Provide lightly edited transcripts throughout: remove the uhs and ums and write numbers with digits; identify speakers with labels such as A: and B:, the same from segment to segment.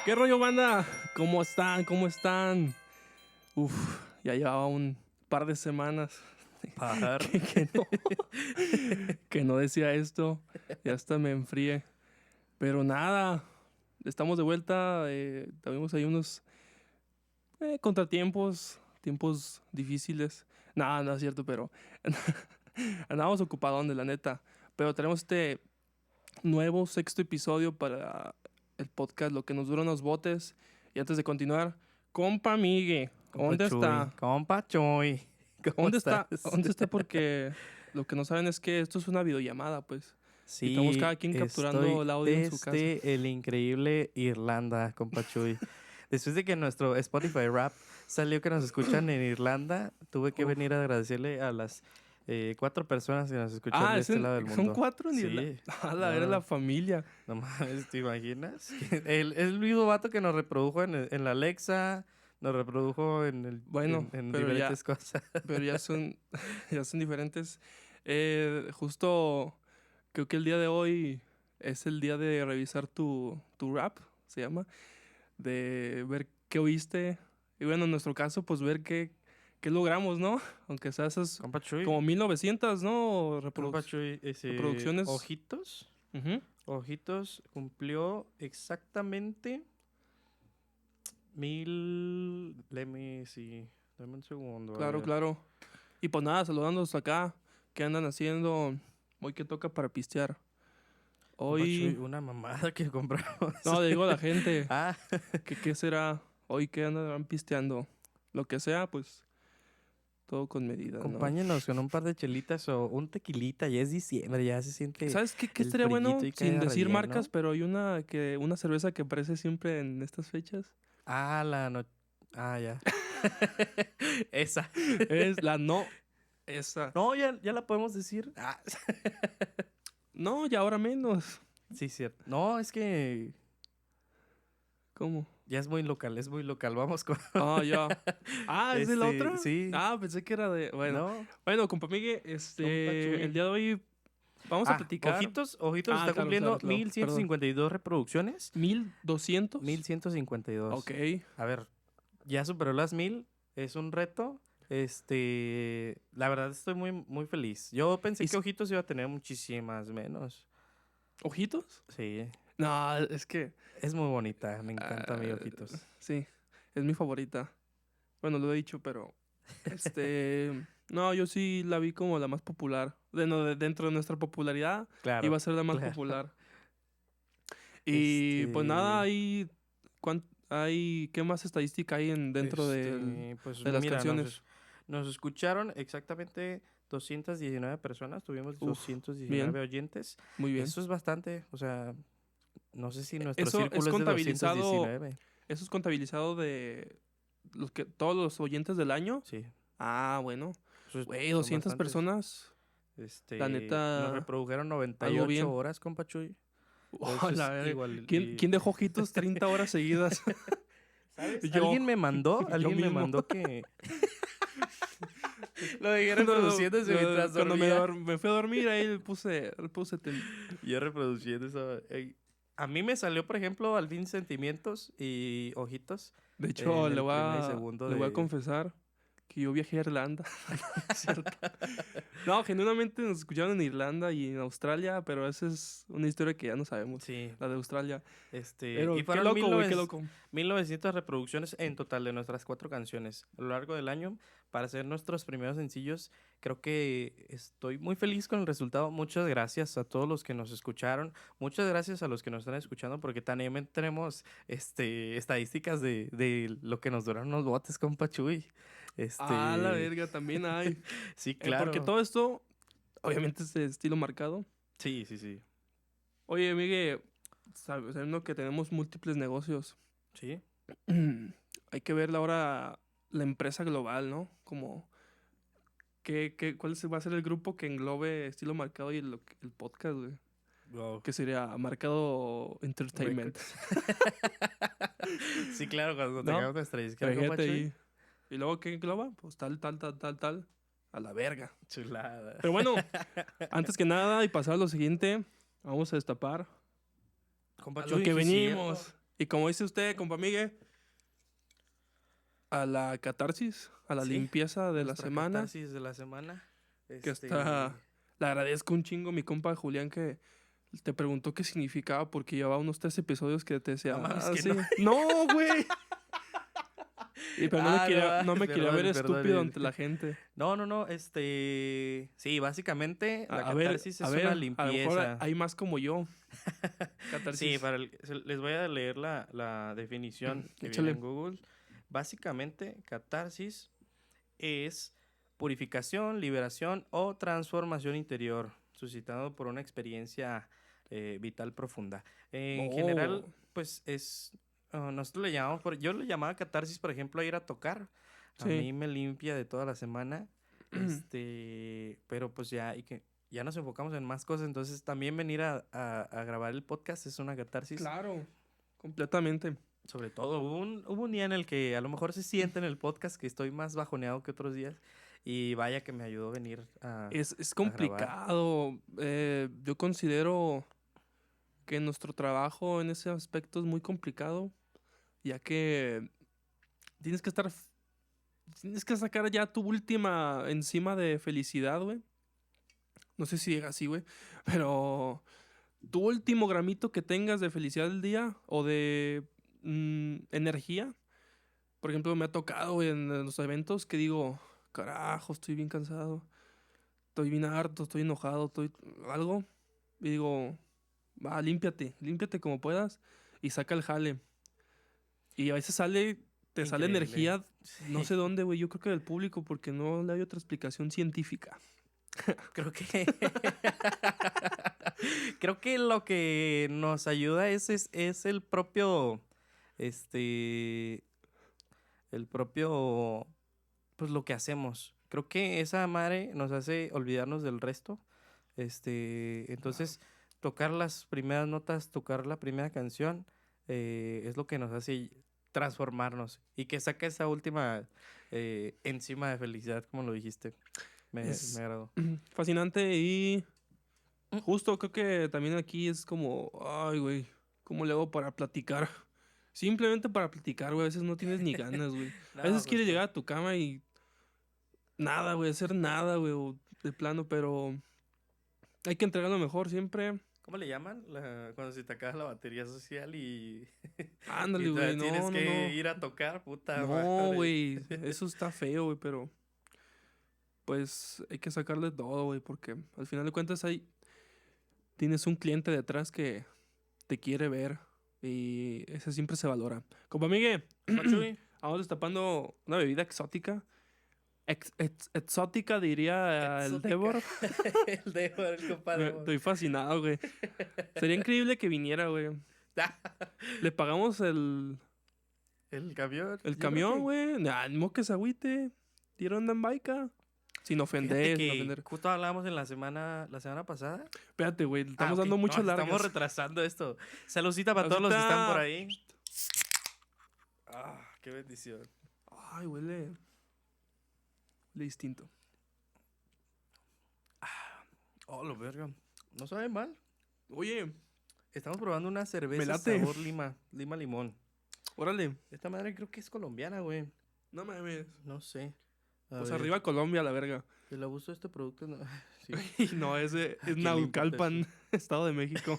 A: ¿Qué rollo, banda? ¿Cómo están? ¿Cómo están? Uf, ya llevaba un par de semanas
B: Par.
A: que no decía esto. Ya hasta me enfrié. Pero nada, estamos de vuelta. Tuvimos ahí unos contratiempos, tiempos difíciles. Nada, no es cierto, pero andábamos ocupados, la neta. Pero tenemos este nuevo sexto episodio para el podcast, lo que nos duran los botes. Y antes de continuar, compa Migue,
B: Compa
A: ¿dónde
B: Chuy.
A: está?
B: Compa Chuy. ¿Cómo
A: ¿Dónde
B: estás?
A: está? ¿Dónde está? Porque lo que no saben es que esto es una videollamada, pues. Y estamos
B: Sí,
A: cada quien capturando
B: estoy
A: el audio en su casa.
B: desde el increíble Irlanda, compa Chuy. Después de que nuestro Spotify Rap salió que nos escuchan en Irlanda, tuve que
A: Uf.
B: venir a agradecerle a las 4 personas que nos escuchan de
A: Es
B: este lado del
A: son
B: mundo.
A: 4 en Irlanda.
B: Sí.
A: Era la
B: No,
A: familia.
B: no mames, ¿te imaginas? El mismo vato que nos reprodujo en la Alexa, nos reprodujo
A: Bueno,
B: en
A: pero ya,
B: diferentes cosas.
A: pero ya son, ya son diferentes. Justo creo que el día de hoy es el día de revisar tu rap, se llama, de ver qué oíste. Y bueno, en nuestro caso, pues ver qué logramos, ¿no? Aunque sea esas
B: Compa Chuy,
A: como 1900, ¿no?
B: Compa Chuy,
A: Reproducciones.
B: Ojitos,
A: Ujú.
B: Ojitos cumplió exactamente 1000. Sí, dame un segundo, a
A: Claro,
B: ver.
A: claro. Y pues nada, saludándonos acá. ¿Qué andan haciendo? Hoy que toca para pistear.
B: Compa Chuy,
A: Hoy,
B: una mamada que compramos.
A: no, le digo a la gente,
B: Ah,
A: ¿qué será? Hoy que andan pisteando. Lo que sea, pues todo con medida, ¿no?
B: acompáñenos con un par de chelitas o un tequilita, ya es diciembre, ya se siente
A: ¿Sabes qué
B: el
A: estaría
B: frillito
A: bueno?
B: y
A: Sin
B: cae
A: decir marcas,
B: relleno.
A: pero hay una cerveza que aparece siempre en estas fechas.
B: Ah, ya. Esa.
A: Es la no, esa.
B: No, ya la podemos decir. Ah,
A: No, y ahora menos.
B: sí, cierto. No, es que
A: ¿Cómo?
B: ya es muy local. Vamos con
A: Ya. ¿Es de la otra?
B: sí,
A: Pensé que era de. Bueno.
B: ¿no?
A: Bueno, compa Migue,
B: Compa
A: el
B: Chuy.
A: día de hoy vamos a platicar.
B: Ojitos está
A: Claro, claro,
B: cumpliendo
A: claro. Perdón.
B: 1152 reproducciones.
A: 1200.
B: 1152.
A: Ok.
B: A ver, ya superó las 1000. Es un reto. La verdad estoy muy, muy feliz. Yo pensé
A: ¿Y
B: que Ojitos iba a tener muchísimas menos.
A: ojitos?
B: Sí,
A: No, es que.
B: es muy bonita. Me encanta mi
A: ah,
B: Ojitos.
A: sí, es mi favorita. Bueno, lo he dicho, pero. No, yo sí la vi como la más popular. Dentro de nuestra popularidad, iba
B: Claro,
A: a ser la más
B: claro.
A: popular. Y pues nada,
B: Este,
A: ¿qué más estadística hay dentro
B: pues
A: de las
B: mira,
A: canciones?
B: nos escucharon exactamente 219 personas, tuvimos
A: Uf,
B: 219
A: bien,
B: oyentes.
A: muy bien.
B: Eso es bastante, o sea, no sé si nuestro
A: Eso es
B: círculo es de
A: contabilizado,
B: 219.
A: eso es contabilizado de todos los oyentes del año.
B: Sí,
A: Bueno. Güey,
B: son
A: 200
B: bastantes.
A: personas. La
B: Nos
A: neta,
B: reprodujeron
A: algo
B: 98
A: bien.
B: horas, compa Chuy.
A: Oh,
B: Eso
A: la
B: es
A: verga.
B: igual.
A: ¿Quién dejó ojitos 30 horas seguidas?
B: ¿Sabes?
A: Yo, yo
B: Alguien me
A: mismo.
B: mandó que lo dejé
A: Cuando,
B: reproduciéndose mientras
A: cuando
B: dormía.
A: me fui a dormir, ahí le puse
B: Yo reproduciendo eso. A mí me salió, por ejemplo, al fin Sentimientos y Ojitos
A: De hecho,
B: en el primer y segundo
A: le voy a
B: de...
A: confesar que yo viajé a Irlanda. Es cierto. No, genuinamente nos escucharon en Irlanda y en Australia, pero esa es una historia que ya no sabemos,
B: Sí,
A: la de Australia.
B: y
A: Pero qué
B: fueron
A: loco, güey, qué loco.
B: 1900 reproducciones en total de nuestras 4 canciones a lo largo del año para ser nuestros primeros sencillos. Creo que estoy muy feliz con el resultado. Muchas gracias a todos los que nos escucharon. Muchas gracias a los que nos están escuchando porque también tenemos estadísticas de lo que nos duraron los botes con Pachuy.
A: La verga, también hay.
B: Sí,
A: Porque
B: claro.
A: todo esto, obviamente, es de estilo marcado.
B: Sí, sí, sí.
A: Oye, Miguel, sabiendo que tenemos múltiples negocios,
B: Sí.
A: hay que ver ahora la empresa global, ¿no? Como ¿cuál va a ser el grupo que englobe estilo marcado y el podcast, güey?
B: Wow.
A: Que sería Marcado Entertainment,
B: Records. Sí, claro, cuando
A: ¿no?
B: tengamos nuestra disquera con
A: Imagínate
B: Pachuy.
A: ahí. ¿Y luego qué engloba? Pues tal, tal, tal, tal, tal. A la verga.
B: Chulada.
A: Pero bueno, antes que nada y pasar a lo siguiente, vamos a destapar
B: Con
A: a lo
B: Pachuy,
A: que
B: sí, cierto.
A: venimos. Y como dice usted, compa Migue, a la catarsis, a la
B: Sí,
A: limpieza de la
B: nuestra
A: semana,
B: catarsis de la semana.
A: que está... Le agradezco un chingo a mi compa Julián que te preguntó qué significaba porque llevaba unos 3 episodios que te decía,
B: No mames,
A: ah,
B: que
A: sí.
B: no.
A: No, güey. Y pero no me quería ver
B: perdón,
A: estúpido ante la gente.
B: No, sí, básicamente la
A: A ver,
B: catarsis es una
A: a lo mejor
B: limpieza.
A: hay más como yo.
B: Sí,
A: Catarsis.
B: les voy a leer la definición que viene
A: Échale.
B: en Google. Básicamente, catarsis es purificación, liberación o transformación interior, suscitado por una experiencia vital profunda. En general,
A: Oh,
B: pues nosotros le llamamos, yo le llamaba catarsis, por ejemplo, a ir a tocar. A
A: sí.
B: mí me limpia de toda la semana, pero pues ya nos enfocamos en más cosas, entonces también venir a grabar el podcast es una catarsis.
A: Claro, completamente.
B: Sobre todo, hubo un día en el que a lo mejor se siente en el podcast que estoy más bajoneado que otros días. Y vaya que me ayudó a venir
A: Es
B: a grabar.
A: complicado. Yo considero que nuestro trabajo en ese aspecto es muy complicado, ya que tienes que estar, tienes que sacar ya tu última enzima de felicidad, güey. No sé si llega así, güey, pero tu último gramito que tengas de felicidad del día o de energía. Por ejemplo, me ha tocado, güey, en los eventos que digo, carajo, estoy bien cansado, estoy bien harto, estoy enojado, estoy algo. Y digo, va, límpiate como puedas y saca el jale. Y a veces te sale
B: Increíble.
A: energía, no
B: Sí.
A: sé dónde, güey, yo creo que del público, porque no le hay otra explicación científica.
B: Creo que creo que lo que nos ayuda es el propio el propio pues lo que hacemos. Creo que esa madre nos hace olvidarnos del resto. Entonces tocar las primeras notas, tocar la primera canción es lo que nos hace transformarnos y que saca esa última enzima de felicidad, como lo dijiste. Me
A: Es
B: agradó.
A: fascinante y justo creo que también aquí es como, ay, güey, ¿cómo le hago para platicar? Simplemente para platicar, güey, a veces no tienes ni ganas, güey. A
B: No,
A: veces quieres
B: justo.
A: llegar a tu cama y nada, güey, hacer nada, güey, o de plano, pero hay que entregar lo mejor siempre.
B: ¿Cómo le llaman? Cuando se te acaba la batería social y, y
A: Ándale, güey,
B: todavía tienes
A: no, no,
B: que
A: no.
B: ir a tocar, puta
A: No,
B: madre.
A: güey, eso está feo, güey, pero pues hay que sacarle todo, güey, porque al final de cuentas ahí tienes un cliente detrás que te quiere ver y ese siempre se valora. Compa Migue,
B: Machuy.
A: vamos destapando una bebida exótica. Exótica diría el
B: Exótica.
A: Devor.
B: El Devor, el compadre.
A: Estoy fascinado, güey. Sería increíble que viniera, güey. Le pagamos el
B: camión. Yo creo
A: camión,
B: que-
A: güey. Nah, ni modo que se agüite. Tira onda en baica. Sin
B: Fíjate
A: ofender, sin
B: que
A: ofender.
B: justo hablábamos en la semana pasada.
A: Espérate, güey. le Estamos
B: Ok.
A: dando mucho
B: No,
A: largas.
B: estamos retrasando esto. Saludcita para todos los que están por ahí. Ah, qué bendición.
A: Ay, huele. Huele distinto.
B: Oh, lo verga. No sabe mal.
A: Oye,
B: Estamos probando una
A: Me
B: cerveza
A: late.
B: sabor lima limón.
A: órale.
B: Esta madre creo que es colombiana, güey.
A: No mames.
B: No sé. A
A: Pues
B: ver,
A: arriba Colombia, la verga.
B: el abuso de este producto no. Sí.
A: Y no, ese es
B: ¿Quién le importa
A: Naucalpan, Estado de México.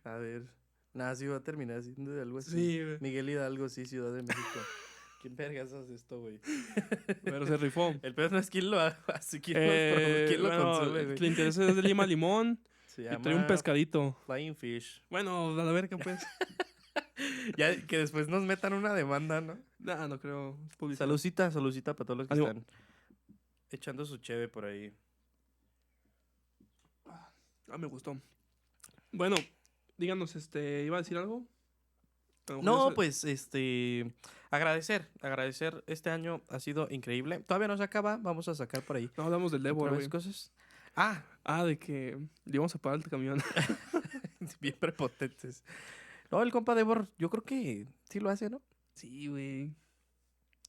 B: A ver. Nada, sí va a terminar siendo de algo así.
A: Sí, güey.
B: Miguel Hidalgo, sí, Ciudad de México. ¿Quién vergas hace esto, güey?
A: Pero se rifó.
B: El peor no es quién lo hace, quién lo
A: Bueno,
B: consume, güey.
A: le interesa es de lima limón
B: Se
A: y trae un
B: llama
A: pescadito.
B: Flying Fish.
A: Bueno, a la verga, pues.
B: Ya que después nos metan una demanda, ¿no?
A: Nah, no creo. Es publicidad.
B: Saludcita para todos los que
A: Ánimo.
B: están echando su cheve por ahí.
A: Ah, me gustó. Bueno, díganos, ¿iba a decir algo? A lo mejor
B: No,
A: ya se-
B: pues, agradecer. Este año ha sido increíble. Todavía no se acaba, vamos a sacar por ahí
A: No hablamos del Devor,
B: otras
A: güey.
B: cosas. Ah,
A: Ah, de que le íbamos a pagar el camión.
B: bien prepotentes. No, el compa Devor, yo creo que sí lo hace, ¿no?
A: Sí, güey.
B: Hay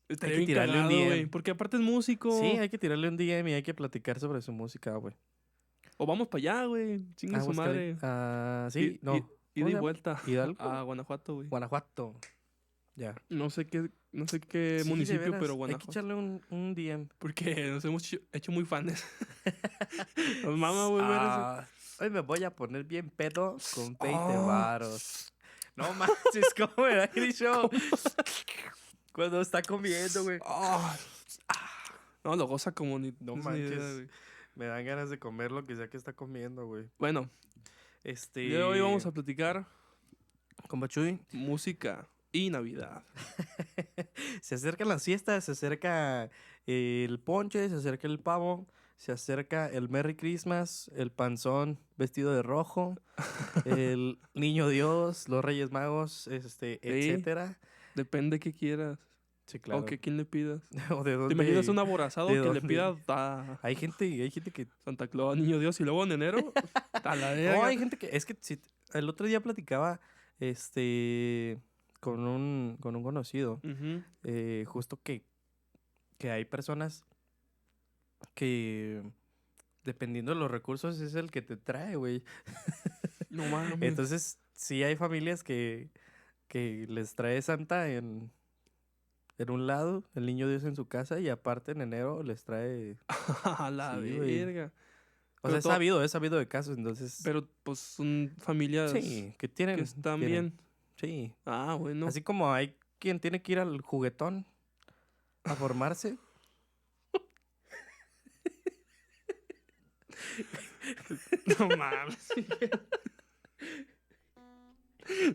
A: Estaría
B: que
A: bien
B: tirarle un
A: cagado,
B: DM.
A: güey. Porque aparte es músico.
B: Sí, hay que tirarle un DM y hay que platicar sobre su música, güey.
A: O vamos para allá, güey. Chingue su
B: Aguascalientes.
A: madre.
B: Ah, sí,
A: Y-
B: no.
A: ida
B: se
A: y
B: llama?
A: vuelta
B: Hidalgo.
A: a Guanajuato, güey.
B: Guanajuato. Ya.
A: No sé qué
B: Sí, de
A: municipio,
B: veras,
A: pero
B: hay que
A: Guanajuato.
B: echarle un DM.
A: Porque nos hemos hecho muy fans. Nos mama, güey, ver eso.
B: Hoy me voy a poner bien pedo con 20
A: Ah.
B: varos. No manches, ¿cómo me da dicho? Cuando está comiendo, güey.
A: Ah. No, lo goza como ni...
B: No
A: tienes ni idea,
B: manches.
A: güey.
B: Me dan ganas de comer lo que sea que está comiendo, güey.
A: Bueno, el día de hoy vamos a platicar
B: Compa Chuy,
A: música y Navidad.
B: se acercan las fiestas, se acerca el ponche, se acerca el pavo, se acerca el Merry Christmas, el panzón vestido de rojo, el niño Dios, los Reyes Magos, etcétera.
A: Depende qué quieras.
B: Sí, claro.
A: O que quién le pidas.
B: O de
A: ¿Te
B: dónde.
A: imaginas un aborazado
B: de
A: que le
B: dónde?
A: pida a
B: Hay gente que.
A: Santa Claus, Niño Dios y luego en enero? A la
B: No,
A: verga.
B: hay gente que. Es que si, el otro día platicaba con un conocido.
A: Ujú.
B: Justo que hay personas que dependiendo de los recursos es el que te trae, güey.
A: No mames.
B: Entonces, sí hay familias que les trae Santa en un lado, el niño Dios en su casa, y aparte en enero les trae.
A: A la
B: Sí, güey.
A: verga.
B: O
A: Pero
B: sea, he sabido de casos, entonces.
A: Pero pues son familias
B: Sí, que
A: que están
B: tienen.
A: bien.
B: Sí.
A: Ah, bueno.
B: Así como hay quien tiene que ir al juguetón a formarse.
A: No mames.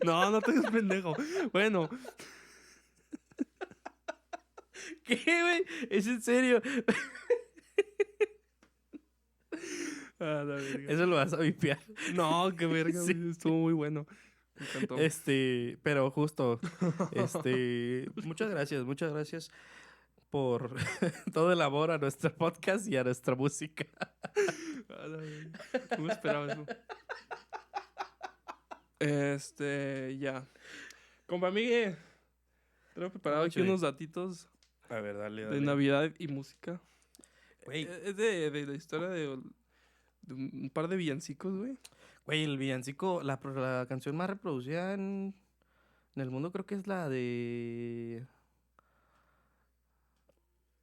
A: No, no te hagas pendejo. Bueno,
B: ¿Qué, güey? ¿Es en serio?
A: a la verga.
B: Eso lo vas a vipiar.
A: No, qué verga,
B: Sí.
A: güey, estuvo muy bueno. Me encantó.
B: Pero justo, muchas gracias por todo el amor a nuestro podcast y a nuestra música.
A: A la verga. No me esperaba eso. Ya. Compa Migue, tengo preparado
B: ¿Cómo,
A: aquí
B: Chuy?
A: unos datitos
B: A ver, dale,
A: de Navidad y música.
B: Güey,
A: Es de la historia de un par de villancicos, güey.
B: güey, el villancico, la canción más reproducida en el mundo creo que es la de...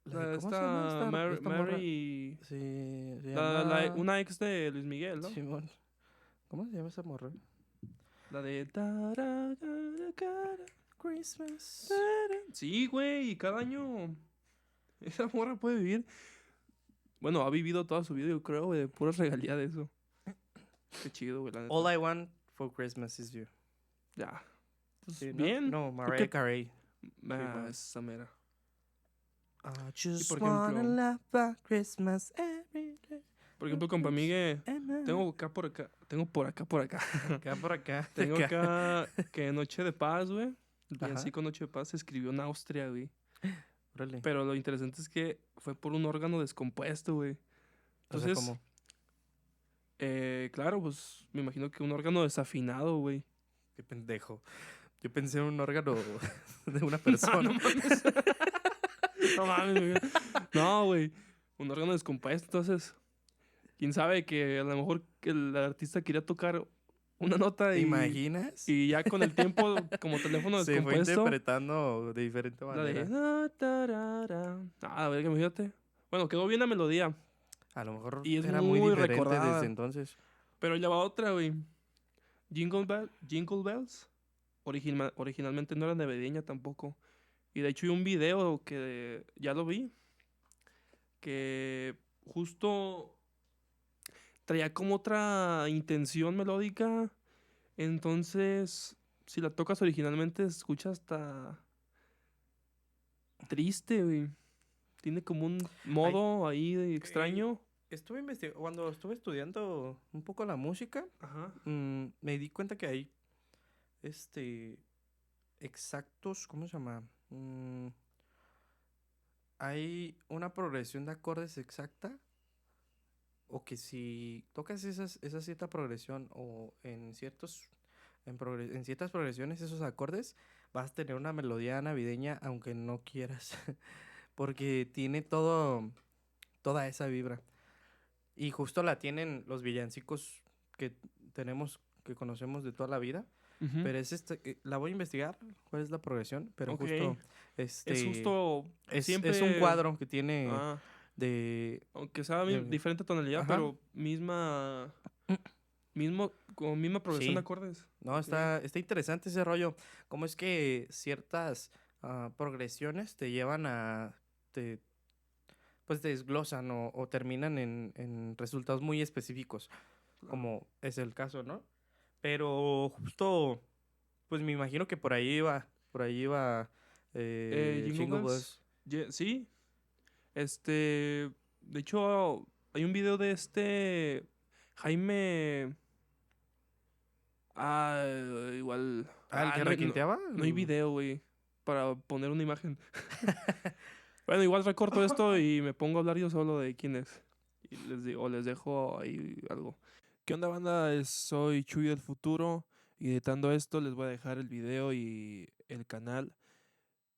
B: ¿Cómo se llama esta morra?
A: Mary.
B: Sí, se llama...
A: Una ex de Luis Miguel, ¿no?
B: Simón. ¿Cómo se llama esa morra?
A: La de.
B: Christmas.
A: Sí, güey, y cada año esa morra puede vivir. Bueno, ha vivido toda su vida, yo creo, güey, de pura regalía de eso. Qué chido, güey, la neta.
B: All I want for Christmas is you.
A: Ya. Pues,
B: Sí, ¿no?
A: bien.
B: No,
A: Creo
B: Mariah
A: que-
B: Carey.
A: Ah, esa mera.
B: I just
A: por
B: wanna
A: ejemplo-
B: love for Christmas every day.
A: Por ejemplo, compa Migue, tengo acá por acá.
B: Acá por acá.
A: Tengo acá que Noche de Paz, güey. El
B: Ajá.
A: villancico Noche de Paz se escribió en Austria, güey.
B: Órale.
A: Pero lo interesante es que fue por un órgano descompuesto, güey.
B: O sea,
A: Entonces,
B: ¿cómo?
A: Claro, pues me imagino que un órgano desafinado, güey.
B: Qué pendejo. Yo pensé en un órgano de una persona.
A: No mames. No mames, güey. No, güey. Un órgano descompuesto, entonces. Quién sabe que a lo mejor que el artista quería tocar una nota
B: ¿Te
A: y,
B: imaginas?
A: y ya con el tiempo, como teléfono
B: Se fue
A: descompuesto.
B: interpretando de diferente
A: La de.
B: manera.
A: A ver, que imagínate. Bueno, quedó bien la melodía.
B: A lo mejor
A: Y es
B: era muy
A: muy
B: diferente
A: recordada.
B: desde entonces.
A: Pero ya va otra, güey. Jingle Bells. Originalmente no era navideña tampoco. Y de hecho hay un video que ya lo vi. Que justo traía como otra intención melódica. Entonces, si la tocas originalmente, se escucha hasta triste, güey. Tiene como un modo ahí de extraño.
B: Estuve investigando, cuando estuve estudiando un poco la música,
A: Ajá.
B: me di cuenta que hay exactos, ¿cómo se llama? Hay una progresión de acordes exacta, o que si tocas esa cierta progresión o en ciertas progresiones esos acordes, vas a tener una melodía navideña aunque no quieras, porque tiene toda esa vibra. Y justo la tienen los villancicos que tenemos que conocemos de toda la vida.
A: Ujú.
B: Pero es la voy a investigar, cuál es la progresión, pero
A: Ok.
B: justo,
A: Es justo
B: es un
A: siempre,
B: cuadro que tiene
A: ah,
B: de,
A: aunque sea
B: de,
A: diferente tonalidad,
B: ajá,
A: pero como misma progresión de
B: sí,
A: acordes.
B: no,
A: Ok.
B: está interesante ese rollo, cómo es que ciertas progresiones te llevan te, pues te desglosan o terminan en resultados muy específicos,
A: Claro.
B: como es el caso, ¿no? Pero justo, pues me imagino que por ahí iba
A: Jingle
B: Jingle
A: Bells.
B: Bells.
A: Sí. De hecho, hay un video de Jaime. Ah, igual.
B: Ah, ¿el que requinteaba?
A: No hay video, güey, para poner una imagen. Bueno, igual recorto esto y me pongo a hablar yo solo de quién es. Y les digo, les dejo ahí algo. ¿Qué onda, banda? Soy Chuy del futuro. Y editando esto, les voy a dejar el video y el canal.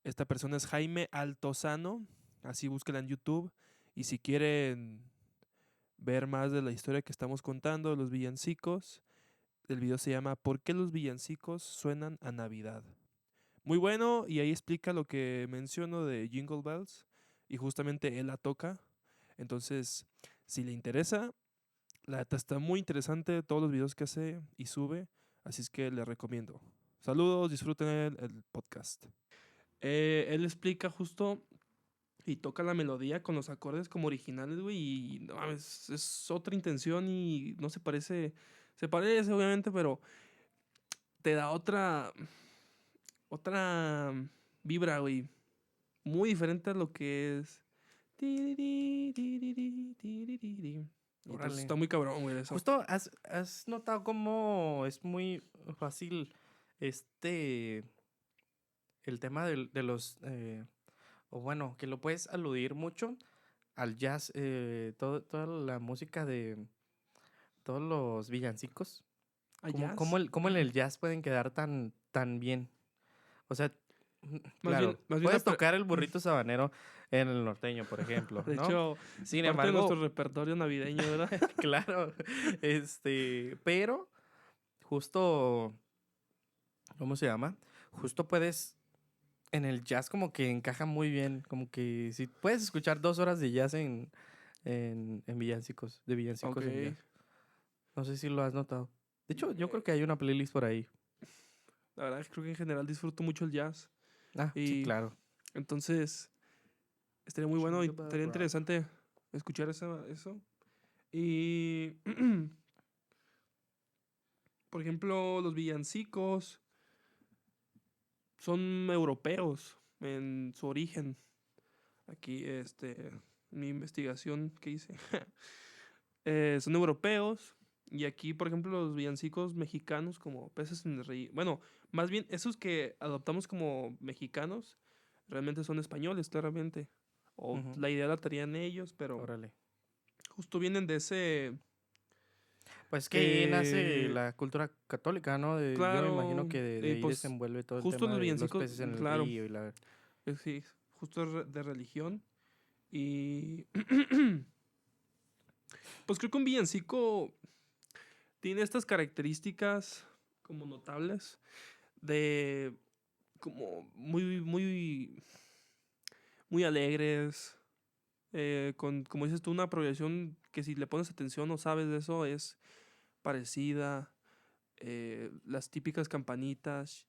A: Esta persona es Jaime Altozano. Así búsquela en YouTube. Y si quieren ver más de la historia que estamos contando, de los villancicos, el video se llama ¿Por qué los villancicos suenan a Navidad? Muy bueno, y ahí explica lo que menciono de Jingle Bells. Y justamente él la toca. Entonces, si le interesa, la neta está muy interesante todos los videos que hace y sube. Así es que le recomiendo. Saludos, disfruten el podcast. Él explica justo y toca la melodía con los acordes como originales, güey. Y no mames, es otra intención y no se parece. Se parece, obviamente, pero te da otra vibra, güey. Muy diferente a lo que es. Y entonces
B: Órale.
A: está muy cabrón, güey, eso.
B: Justo, ¿has notado cómo es muy fácil este, el tema de los, o bueno, que lo puedes aludir mucho al jazz, toda la música de todos los villancicos?
A: ¿A jazz?
B: ¿Cómo en el jazz pueden quedar tan bien? O sea, claro,
A: Más bien
B: puedes tocar el burrito sabanero en el norteño, por ejemplo,
A: de
B: ¿no?
A: hecho, es
B: Sin
A: parte de nuestro
B: embargo,
A: repertorio navideño, ¿verdad?
B: claro, pero justo, ¿cómo se llama? Justo puedes, en el jazz como que encaja muy bien, como que si puedes escuchar 2 horas de jazz en villancicos, de
A: Ok.
B: villancicos en jazz. No sé si lo has notado. De hecho, yo creo que hay una playlist por ahí.
A: La verdad es que creo que en general disfruto mucho el jazz.
B: Ah, sí,
A: Y
B: claro.
A: entonces estaría muy bueno y
B: Choose about
A: estaría
B: rock.
A: interesante escuchar eso. Y, por ejemplo, los villancicos son europeos en su origen. Aquí, mi investigación que hice. Son europeos. Y aquí, por ejemplo, los villancicos mexicanos como peces en el río. Bueno, más bien, esos que adoptamos como mexicanos, realmente son españoles, claramente. O
B: Ujú.
A: la idea la traían ellos, pero
B: Órale.
A: justo vienen de ese.
B: Pues que ahí nace
A: eh,
B: la cultura católica, ¿no? Yo me imagino
A: claro,
B: que de ahí
A: pues
B: desenvuelve todo el
A: justo
B: tema
A: los
B: de los
A: villancicos,
B: peces en el
A: claro,
B: río y la...
A: sí, justo de religión. Y pues creo que un villancico tiene estas características como notables de como muy alegres, como dices tú, una progresión que si le pones atención o sabes de eso es parecida, las típicas campanitas.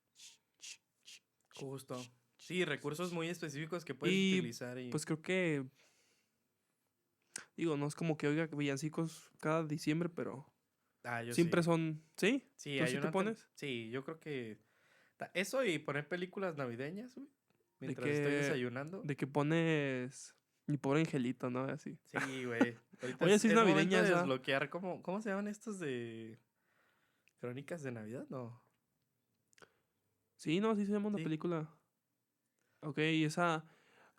B: Justo. Sí, recursos muy específicos que puedes
A: Y
B: utilizar y...
A: pues creo que, digo, no es como que oiga villancicos cada diciembre, pero
B: Ah, yo
A: siempre
B: sí.
A: son, ¿sí?
B: Sí,
A: ¿Tú
B: hay
A: sí te
B: una...
A: pones?
B: Sí, yo creo que... Eso y poner películas navideñas, güey,
A: De
B: mientras estoy
A: que,
B: desayunando.
A: de que pones mi pobre angelito, ¿no? Así.
B: Sí, güey. Ahorita
A: Oye, sí es
B: es momento
A: navideña
B: de
A: esa.
B: desbloquear. ¿Cómo se llaman estos de Crónicas de Navidad? No.
A: Sí, no, sí se llama una
B: Sí,
A: película. Ok, esa.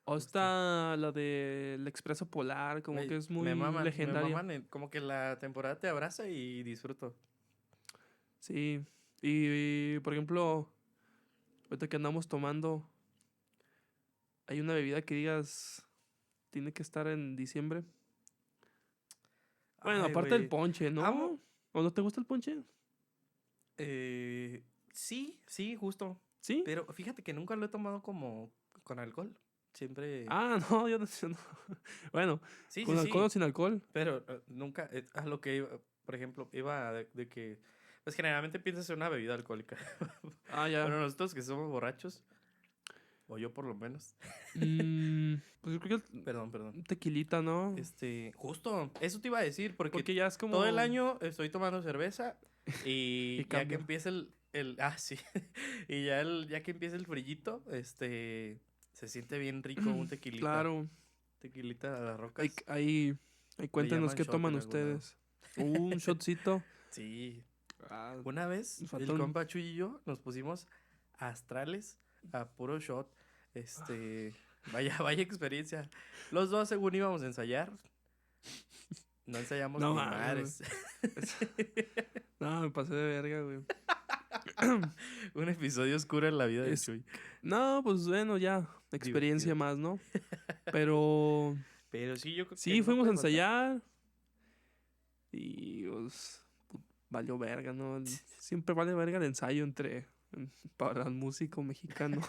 A: O
B: justo.
A: está la del Expreso Polar, como que
B: Güey,
A: es muy
B: me
A: legendaria.
B: maman. Como que la temporada te abraza y disfruto.
A: Sí. Y, por ejemplo, ahorita que andamos tomando, hay una bebida que digas tiene que estar en diciembre. Bueno,
B: Ay,
A: aparte del
B: güey.
A: ponche,
B: Amo.
A: ¿no? ¿O no te gusta el ponche?
B: Sí, justo.
A: ¿Sí?
B: Pero fíjate que nunca lo he tomado como con alcohol. Siempre.
A: Ah, no, yo no. Bueno,
B: Sí,
A: ¿con
B: sí,
A: alcohol o
B: sí.
A: sin alcohol?
B: Pero nunca. A lo que iba, por ejemplo, iba de que. Pues generalmente piensas en una bebida alcohólica.
A: Ah, ya.
B: Bueno, nosotros que somos borrachos, o yo por lo menos.
A: Pues yo creo que
B: Perdón, perdón.
A: tequilita, ¿no?
B: Justo, eso te iba a decir, porque
A: Porque ya es
B: todo el
A: como...
B: año estoy tomando cerveza
A: Y
B: y ya que
A: cambia.
B: empieza sí, y ya que empieza el frillito, se siente bien rico un
A: Claro.
B: tequilita a las
A: Ahí,
B: rocas,
A: ahí, ahí
B: le
A: cuéntenos
B: llaman
A: qué
B: shot
A: toman
B: en algún lado.
A: ustedes. Un shotcito.
B: Sí,
A: Ah,
B: una vez
A: nos
B: el
A: faltan...
B: compa Chuy y yo nos pusimos astrales a puro shot, vaya experiencia. Los dos según íbamos a ensayar, no ensayamos
A: No
B: ni
A: mames, güey.
B: madres.
A: No, me pasé de verga, güey.
B: Un episodio oscuro en la vida del
A: Es...
B: Chuy.
A: No, pues bueno, ya. Experiencia
B: Divertido.
A: más, ¿no? Pero...
B: Pero sí, yo creo que
A: Sí,
B: no
A: fuimos a
B: puede faltar.
A: ensayar. Y pues... Valió verga, ¿no? Siempre vale verga el ensayo para el músico mexicano.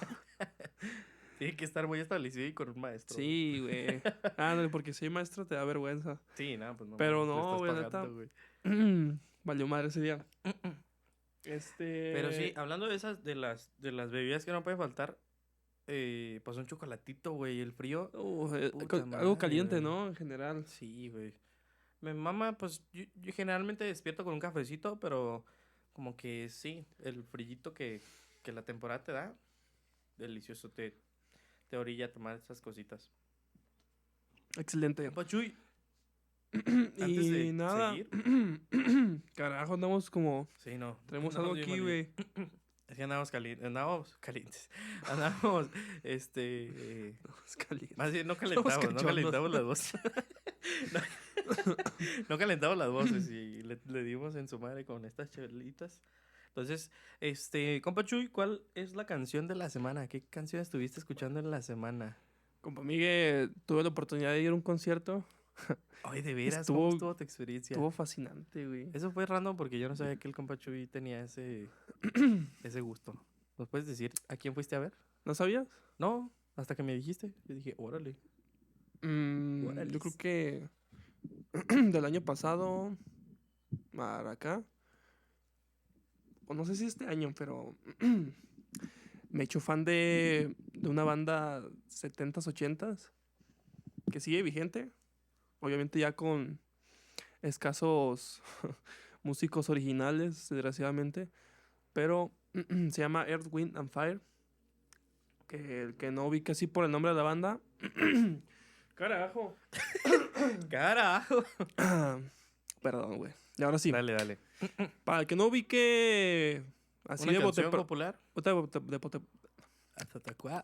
B: Tiene que estar muy establecido y con un maestro.
A: Sí, güey. Ándale, porque si hay maestro te da vergüenza.
B: Sí, nada, pues no
A: Pero
B: mames, le
A: no,
B: estás
A: güey, neta.
B: pagando, güey.
A: Valió madre ese día.
B: Pero sí,
A: Este.
B: hablando de esas, de las bebidas que no puede faltar, pues un chocolatito, güey, el frío. Puta
A: Algo
B: madre,
A: caliente,
B: güey.
A: ¿no? En general.
B: Sí, güey. Me mama, pues yo generalmente despierto con un cafecito, pero como que sí, el frillito que la temporada te da, delicioso, te orilla a tomar esas cositas.
A: Excelente.
B: Compa Chuy, antes
A: Y
B: de
A: nada.
B: seguir,
A: Carajo, andamos como.
B: sí, no,
A: Tenemos
B: andamos
A: algo
B: bien
A: aquí,
B: molidos.
A: güey.
B: Es que andamos calientes, andamos,
A: Es caliente.
B: más bien no
A: Estamos
B: calentamos, no
A: cachondos.
B: calentamos las voces, no, no calentamos las voces y le dimos en su madre con estas chelitas. Entonces, compa Chuy, ¿cuál es la canción de la semana? ¿Qué canción estuviste escuchando en la semana?
A: Compa Migue, tuve la oportunidad de ir a un concierto.
B: Ay, de veras, ¿cómo
A: Estuvo,
B: estuvo tu experiencia?
A: estuvo fascinante, güey.
B: Eso fue random porque yo no sabía que el compa Chuy tenía ese gusto. ¿Nos puedes decir a quién fuiste a ver?
A: ¿No sabías?
B: No, hasta que me dijiste. Yo dije, órale,
A: Yo creo
B: órales.
A: que del año pasado para acá, o no sé si este año, pero me he hecho fan de una banda 70s, 80s, que sigue vigente, obviamente ya con escasos músicos originales, desgraciadamente, pero se llama Earth, Wind and Fire, que el que no ubica así por el nombre de la banda, carajo.
B: Carajo.
A: Perdón, güey. Y ahora sí,
B: Dale, dale.
A: para el que no ubique así
B: ¿Una
A: de bote,
B: canción popular?
A: hasta
B: Hasta cuá.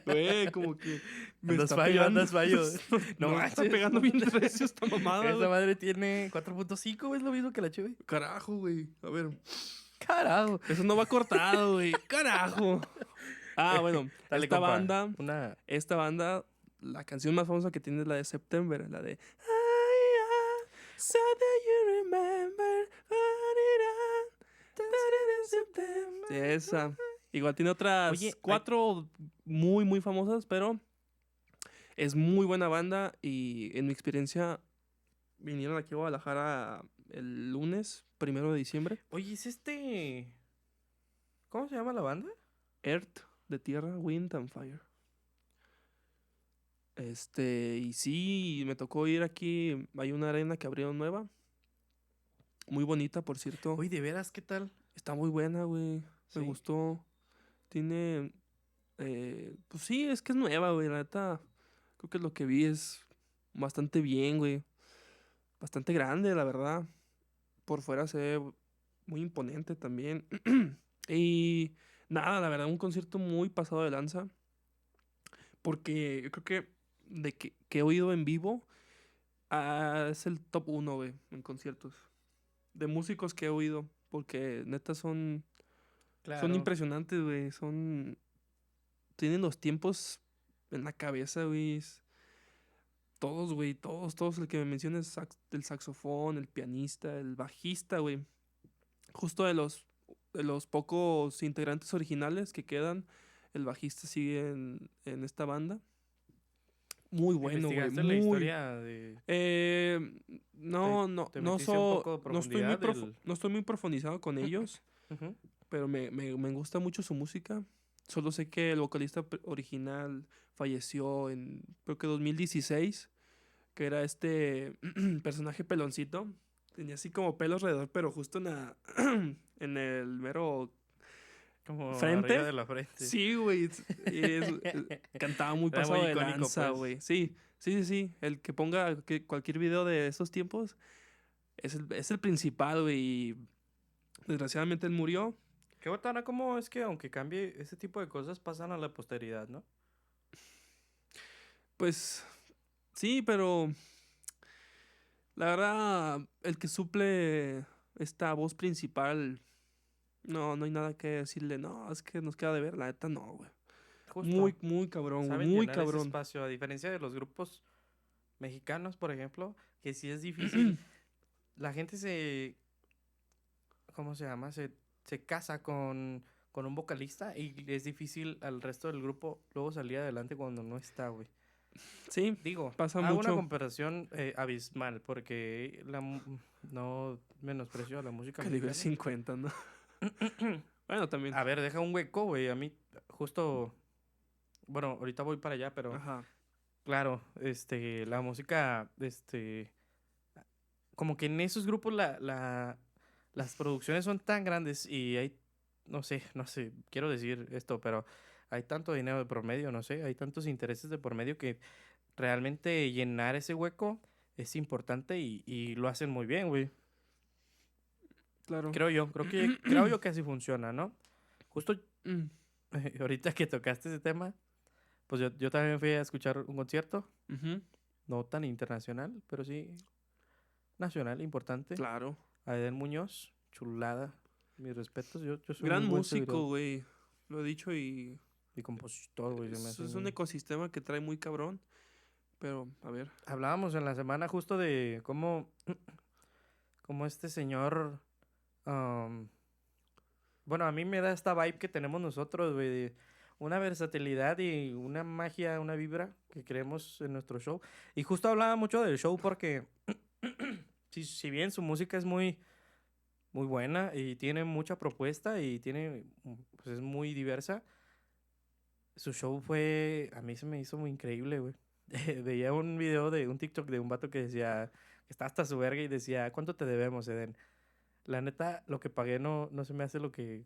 A: güey, como que me
B: Andas
A: está
B: fallo,
A: pegando.
B: andas fallo.
A: No,
B: No
A: me está
B: manches.
A: pegando bien recio esta mamada,
B: Esa
A: güey.
B: madre tiene 4.5, es lo mismo que la Chuy.
A: Carajo, güey. A ver,
B: Carajo.
A: eso no va cortado, güey. Carajo. Ah, bueno,
B: Dale,
A: esta
B: compa.
A: banda,
B: Una.
A: esta banda, la canción más famosa que tiene es la de September, la de so that you remember what it is, September. Sí, esa. Igual tiene otras
B: Oye,
A: 4 muy, muy famosas, pero es muy buena banda y en mi experiencia vinieron aquí a Guadalajara el lunes, 1 de diciembre.
B: Oye, ¿cómo se llama la banda?
A: Earth, de tierra, Wind and Fire. Y sí, me tocó ir aquí. Hay una arena que abrieron nueva. Muy bonita, por cierto.
B: Oye, de veras, ¿qué tal?
A: Está muy buena, güey. Me
B: Sí.
A: gustó. Tiene. Pues sí, es que es nueva, güey. La neta, creo que lo que vi es bastante bien, güey. Bastante grande, la verdad. Por fuera se ve muy imponente también. Y nada, la verdad, un concierto muy pasado de lanza. Porque yo creo que que he oído en vivo, es el top 1, güey, en conciertos. De músicos que he oído. Porque neta son
B: Claro.
A: impresionantes, güey. Tienen los tiempos en la cabeza, güey. Todos, güey, todos. El que me menciones, el saxofón, el pianista, el bajista, güey. Justo de los pocos integrantes originales que quedan, el bajista sigue en esta banda. Muy bueno, güey,
B: ¿Investigaste la historia de...?
A: Eh,
B: ¿Te,
A: no, no,
B: te metiste un poco de
A: no estoy muy
B: profundidad del...?
A: no estoy muy profundizado con ellos,
B: Ujú.
A: pero me gusta mucho su música. Solo sé que el vocalista original falleció en, creo que 2016, que era este personaje peloncito. Tenía así como pelo alrededor, pero justo en el mero
B: Como arriba
A: frente.
B: de la frente.
A: Sí, güey. Cantaba muy
B: Era
A: pasado
B: muy
A: de
B: icónico,
A: lanza,
B: pues.
A: güey. Sí. El que ponga cualquier video de esos tiempos es el principal, güey. Y desgraciadamente él murió.
B: Qué botana, cómo es que aunque cambie, ese tipo de cosas pasan a la posteridad, ¿no?
A: Pues sí, pero la verdad, el que suple esta voz principal, no hay nada que decirle. No, es que nos queda de ver. La neta, no, güey.
B: Justo.
A: Muy cabrón, güey.
B: Saben
A: Muy
B: llenar ese
A: cabrón.
B: espacio, a diferencia de los grupos mexicanos, por ejemplo, que sí es difícil. La gente se... ¿Cómo se llama? Se casa con un vocalista y es difícil al resto del grupo luego salir adelante cuando no está, güey.
A: Sí,
B: Digo,
A: pasa
B: hago una
A: mucho.
B: comparación abismal porque no menosprecio a la música
A: Calibre
B: mexicana.
A: 50, ¿no? Bueno, también.
B: A ver, deja un hueco, güey. A mí justo, bueno, ahorita voy para allá, pero
A: Ajá.
B: claro, la música, como que en esos grupos las producciones son tan grandes y hay, no sé, quiero decir esto, pero hay tanto dinero de por medio, no sé, hay tantos intereses de por medio que realmente llenar ese hueco es importante y lo hacen muy bien, güey.
A: Claro.
B: Creo yo que así funciona, ¿no? Justo
A: Mm,
B: ahorita que tocaste ese tema, pues yo también fui a escuchar un concierto,
A: ujú,
B: no tan internacional, pero sí nacional, importante.
A: claro.
B: Aiden Muñoz, chulada. Mis respetos, yo soy
A: Gran
B: muy buen
A: músico,
B: seguidor
A: güey. Lo he dicho y
B: y compositor, güey. Se me hace
A: es un ecosistema que trae muy cabrón. Pero, a ver.
B: Hablábamos en la semana justo de cómo este señor... am, bueno, a mí me da esta vibe que tenemos nosotros, güey, de una versatilidad y una magia, una vibra que creemos en nuestro show. Y justo hablaba mucho del show porque si bien su música es muy, muy buena y tiene mucha propuesta y pues es muy diversa, su show a mí se me hizo muy increíble, güey. Veía un video de un TikTok de un vato que decía, que está hasta su verga y decía, ¿cuánto te debemos, Eden? La neta, lo que pagué no se me hace lo que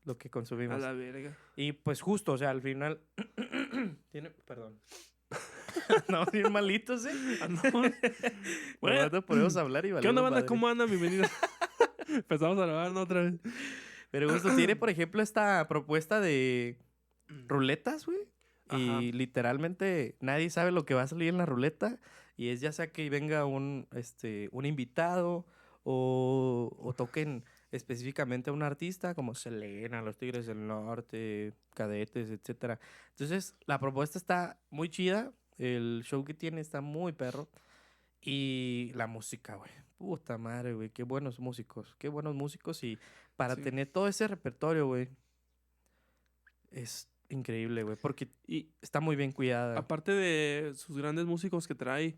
A: A
B: consumimos.
A: la verga.
B: Y pues justo, o sea, al final perdón. No, bien malitos, ¿eh?
A: Ah, no.
B: Bueno,
A: Bueno,
B: podemos hablar y
A: ¿qué onda,
B: valimos
A: banda?
B: madre.
A: ¿Cómo andan? Bienvenidos. Empezamos a grabar, ¿no? Otra vez.
B: Pero justo tiene, por ejemplo, esta propuesta de ruletas, güey.
A: Ajá.
B: Y literalmente nadie sabe lo que va a salir en la ruleta. Y es ya sea que venga un invitado o toquen específicamente a un artista como Selena, Los Tigres del Norte, Cadetes, etcétera. Entonces, la propuesta está muy chida. El show que tiene está muy perro. Y la música, güey. Puta madre, güey. Qué buenos músicos. Qué buenos músicos. Y para
A: Sí.
B: tener todo ese repertorio, güey, es increíble, güey. Porque
A: Y
B: está muy bien cuidada.
A: aparte de sus grandes músicos que trae,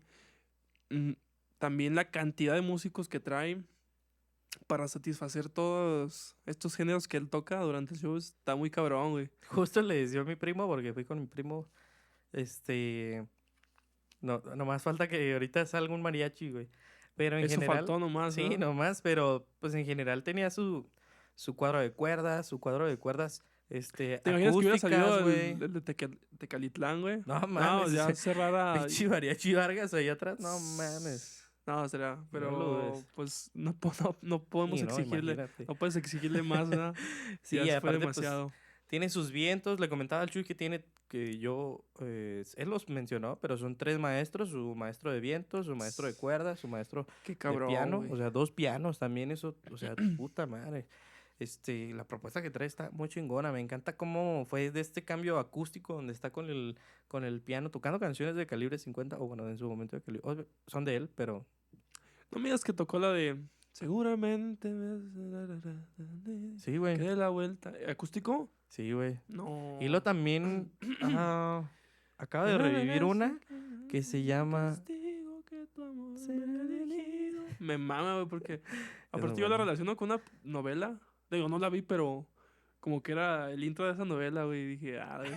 A: mm, también la cantidad de músicos que trae para satisfacer todos estos géneros que él toca durante el show está muy cabrón, güey.
B: Justo le decía a mi primo, porque fui con mi primo. No, nomás falta que ahorita salga un mariachi, güey. Pero en
A: Eso
B: general,
A: faltó nomás,
B: sí,
A: ¿verdad?
B: nomás, pero pues en general tenía su cuadro de cuerdas,
A: ¿Te imaginas que hubiera salido
B: acústicas, güey.
A: el de Tecalitlán, güey?
B: No
A: No,
B: mames,
A: ya
B: ese
A: cerrada.
B: pinche mariachi Vargas allá atrás, no mames.
A: No, será,
B: No lo
A: pero
B: dudes.
A: pues no podemos
B: Sí, no,
A: exigirle,
B: imagínate.
A: no puedes exigirle más, ¿verdad?
B: Sí,
A: Ya fue
B: aparte, pues,
A: demasiado.
B: tiene sus vientos. Le comentaba al Chuy él los mencionó, pero son 3 maestros: su maestro de vientos, su maestro de cuerdas, su maestro
A: Qué
B: de piano.
A: cabrón,
B: O
A: güey.
B: sea, 2 pianos también, eso, o sea, puta madre. La propuesta que trae está muy chingona. Me encanta cómo fue de este cambio acústico donde está con el piano tocando canciones de Calibre 50, o bueno, en su momento de Calibre, son de él, pero
A: No me digas que tocó la de seguramente
B: sí, güey.
A: que dé la vuelta. ¿Acústico?
B: Sí, güey.
A: No.
B: Y luego también acaba de revivir una que se llama
A: Testigo que tu amor
B: Será
A: me ha dirigido. Me mama, güey, porque
B: muy
A: aparte yo la
B: buena.
A: relaciono con una novela. Digo, no la vi, pero como que era el intro de esa novela, güey. Y dije, güey,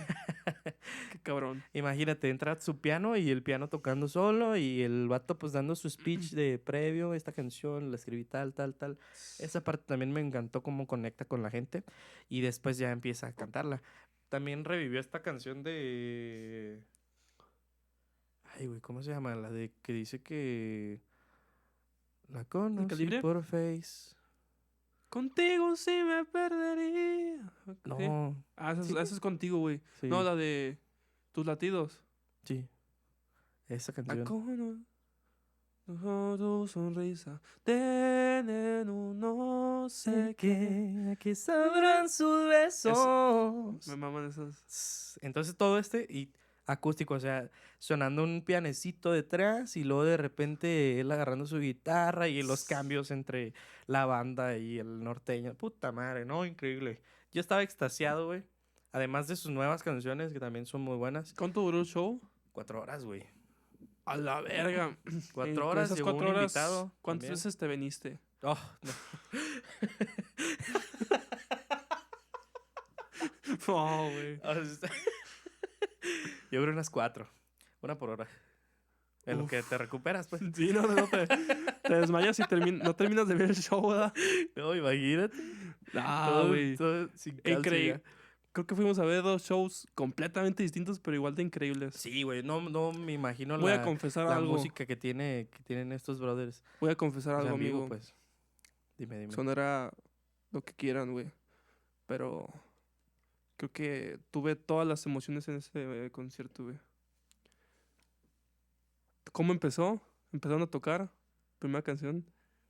A: qué cabrón.
B: Imagínate, entra su piano y el piano tocando solo y el vato pues dando su speech de previo, esta canción la escribí tal, tal, tal. Esa parte también me encantó cómo conecta con la gente y después ya empieza a cantarla. También revivió esta canción de... Ay, güey, ¿cómo se llama? La de que dice que la
A: ¿El
B: conocí
A: calibre?
B: por Face.
A: Contigo sí me perdería. ¿Sí?
B: No, sí,
A: Esa es contigo, güey. No,
B: sí,
A: la de tus latidos.
B: sí, esa
A: La
B: canción.
A: tu sonrisa. Tienen un no sé qué.
B: Aquí sabrán sus besos.
A: Me maman esas.
B: Entonces todo y acústico, o sea, sonando un pianecito detrás y luego de repente él agarrando su guitarra y los cambios entre la banda y el norteño. Puta madre, ¿no? Increíble. Yo estaba extasiado, güey. Además de sus nuevas canciones que también son muy buenas.
A: ¿Cuánto duró el show?
B: 4 horas, güey.
A: A la verga.
B: Cuatro
A: Con
B: horas,
A: esas
B: llegó un
A: 4 horas,
B: invitado
A: ¿cuántas
B: también.
A: veces te veniste?
B: Oh, no.
A: No, güey.
B: Yo creo unas 4. Una por hora. En lo que te recuperas, pues.
A: Sí, no, te desmayas y no terminas de ver el show, ¿verdad?
B: No, imagínate.
A: Güey.
B: Todo sin
A: Increíble.
B: calcio.
A: Creo que fuimos a ver 2 shows completamente distintos, pero igual de increíbles.
B: Sí, güey. No me imagino
A: Voy a confesar
B: la
A: algo.
B: música que tienen estos brothers.
A: Voy a confesar
B: O sea,
A: algo,
B: en vivo,
A: amigo.
B: pues. Dime.
A: Sonará lo que quieran, güey. Pero creo que tuve todas las emociones en ese concierto, güey. ¿Cómo empezó? Empezaron a tocar. Primera canción.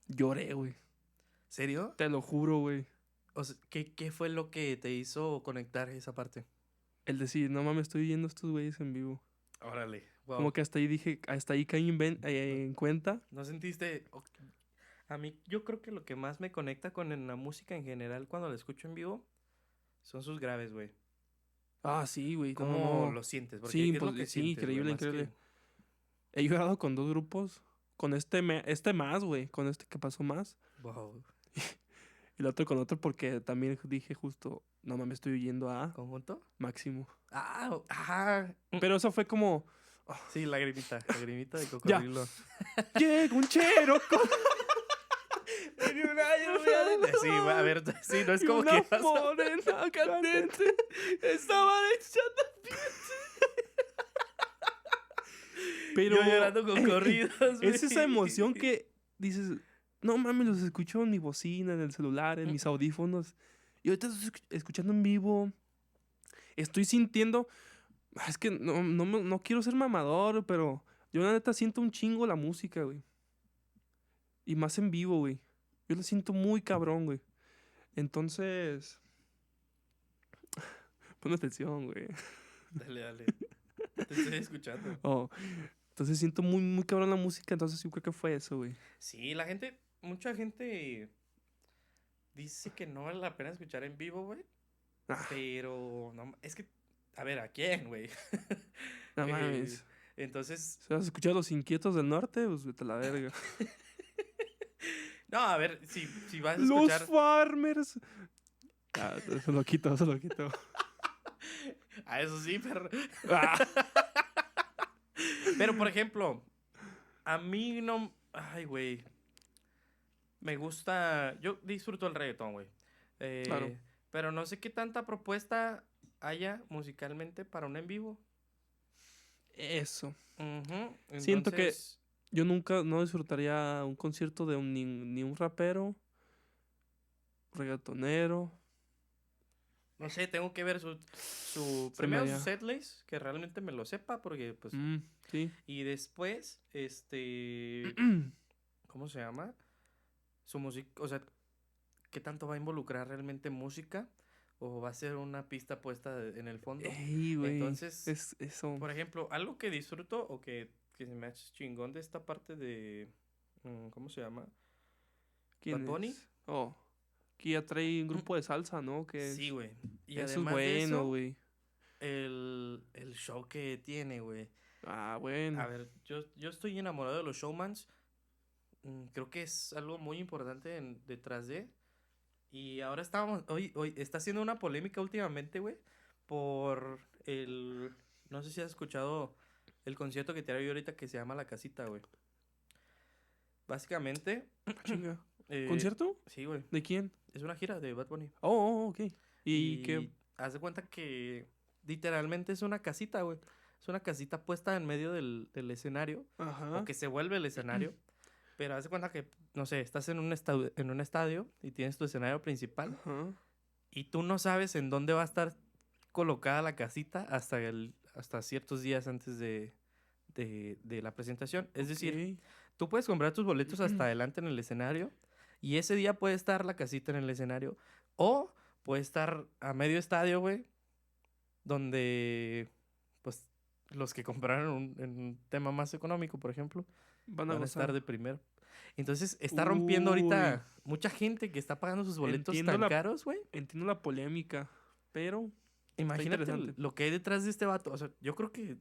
A: Lloré, güey.
B: ¿Serio?
A: Te lo juro, güey.
B: O sea, ¿qué fue lo que te hizo conectar esa parte?
A: El decir, no mames, estoy viendo a estos güeyes en vivo.
B: Órale. Wow.
A: Como que hasta ahí caí en cuenta.
B: ¿No sentiste? A mí, yo creo que lo que más me conecta con la música en general cuando la escucho en vivo son sus graves, güey.
A: Sí, güey.
B: ¿Cómo
A: No.
B: lo sientes? Porque
A: Sí,
B: es lo que
A: sí,
B: sientes, güey,
A: increíble,
B: más que-
A: increíble. He llorado con 2 grupos. Con este más, güey. Con este que pasó más.
B: Wow.
A: Y el otro con otro porque también dije justo, no mames, estoy yendo a
B: ¿Conjunto?
A: Máximo.
B: Ajá.
A: Pero eso fue como,
B: Sí, lagrimita de cocodrilo.
A: llega un chero con
B: Sí, a ver, sí, no es como
A: una
B: que vas a-
A: morena candente.
B: Estaban echando
A: Pero
B: yo llorando con corridos, güey.
A: es esa emoción que dices, no mames, los escucho en mi bocina, en el celular, en mis audífonos. Y ahorita estoy escuchando en vivo. Estoy sintiendo. Es que no quiero ser mamador, pero yo la neta siento un chingo la música, güey. Y más en vivo, güey. Yo la siento muy cabrón, güey. Entonces. Pon atención, güey.
B: Dale. Te estoy escuchando.
A: Entonces siento muy, muy cabrón la música. Entonces yo creo que fue eso, güey.
B: Sí, mucha gente dice que no vale la pena escuchar en vivo, güey.
A: Ah,
B: Pero, no, es que, a ver, ¿a quién, güey?
A: no mames.
B: Entonces,
A: Si has escuchado Los Inquietos del Norte, pues vete a la verga.
B: no, a ver, si vas a
A: Los
B: escuchar...
A: Farmers. Eso lo quito.
B: Eso sí, perro.
A: Ah.
B: Pero, por ejemplo, a mí no... Ay, güey. Me gusta... Yo disfruto el reggaetón, güey.
A: Claro.
B: Pero no sé qué tanta propuesta haya musicalmente para un en vivo.
A: Eso.
B: Ujú,
A: Siento que
B: entonces,
A: yo nunca no disfrutaría un concierto de ni un rapero, reggaetonero.
B: no sé, tengo que ver su
A: Se
B: primero
A: me
B: su
A: haría.
B: setlist, que realmente me lo sepa, porque pues...
A: Sí.
B: Y después, ¿cómo se llama? Su música, o sea, qué tanto va a involucrar realmente música o va a ser una pista puesta en el fondo.
A: Ey, güey.
B: Entonces,
A: Es eso.
B: por ejemplo, algo que disfruto o que se me hace chingón de esta parte de, ¿cómo se llama? Bad
A: ¿Quién
B: Bunny.
A: es? Oh, que ya trae un grupo de salsa, ¿no? Que
B: Sí, güey. Y
A: eso es
B: además de
A: bueno,
B: eso,
A: güey.
B: el show que tiene, güey.
A: Ah,
B: A
A: bueno.
B: ver, yo estoy enamorado de los showmans. Creo que es algo muy importante detrás de. Y ahora hoy está haciendo una polémica últimamente, güey, por no sé si has escuchado el concierto que te haré ahorita que se llama La Casita, güey. Básicamente,
A: Chinga.
B: eh,
A: ¿Concierto?
B: sí, güey,
A: ¿De quién?
B: es una gira de Bad Bunny.
A: Ok. ¿Y qué?
B: Y haz de cuenta que literalmente es una casita, güey. Es una casita puesta en medio del escenario, o
A: Ajá.
B: que se vuelve el escenario. Pero haz de cuenta que, no sé, estás en un estadio y tienes tu escenario principal
A: Ajá.
B: y tú no sabes en dónde va a estar colocada la casita hasta ciertos días antes de la presentación. Es decir,
A: Ok.
B: tú puedes comprar tus boletos hasta adelante en el escenario y ese día puede estar la casita en el escenario o puede estar a medio estadio, güey, donde pues los que compraron en un tema más económico, por ejemplo,
A: Van a
B: van a estar
A: gozar.
B: de primero. Entonces está rompiendo
A: Uy.
B: ahorita mucha gente que está pagando sus boletos
A: Entiendo
B: tan
A: la,
B: caros, güey.
A: entiendo la polémica, pero está
B: Imagínate
A: interesante.
B: lo que hay detrás de este vato. O sea, yo creo que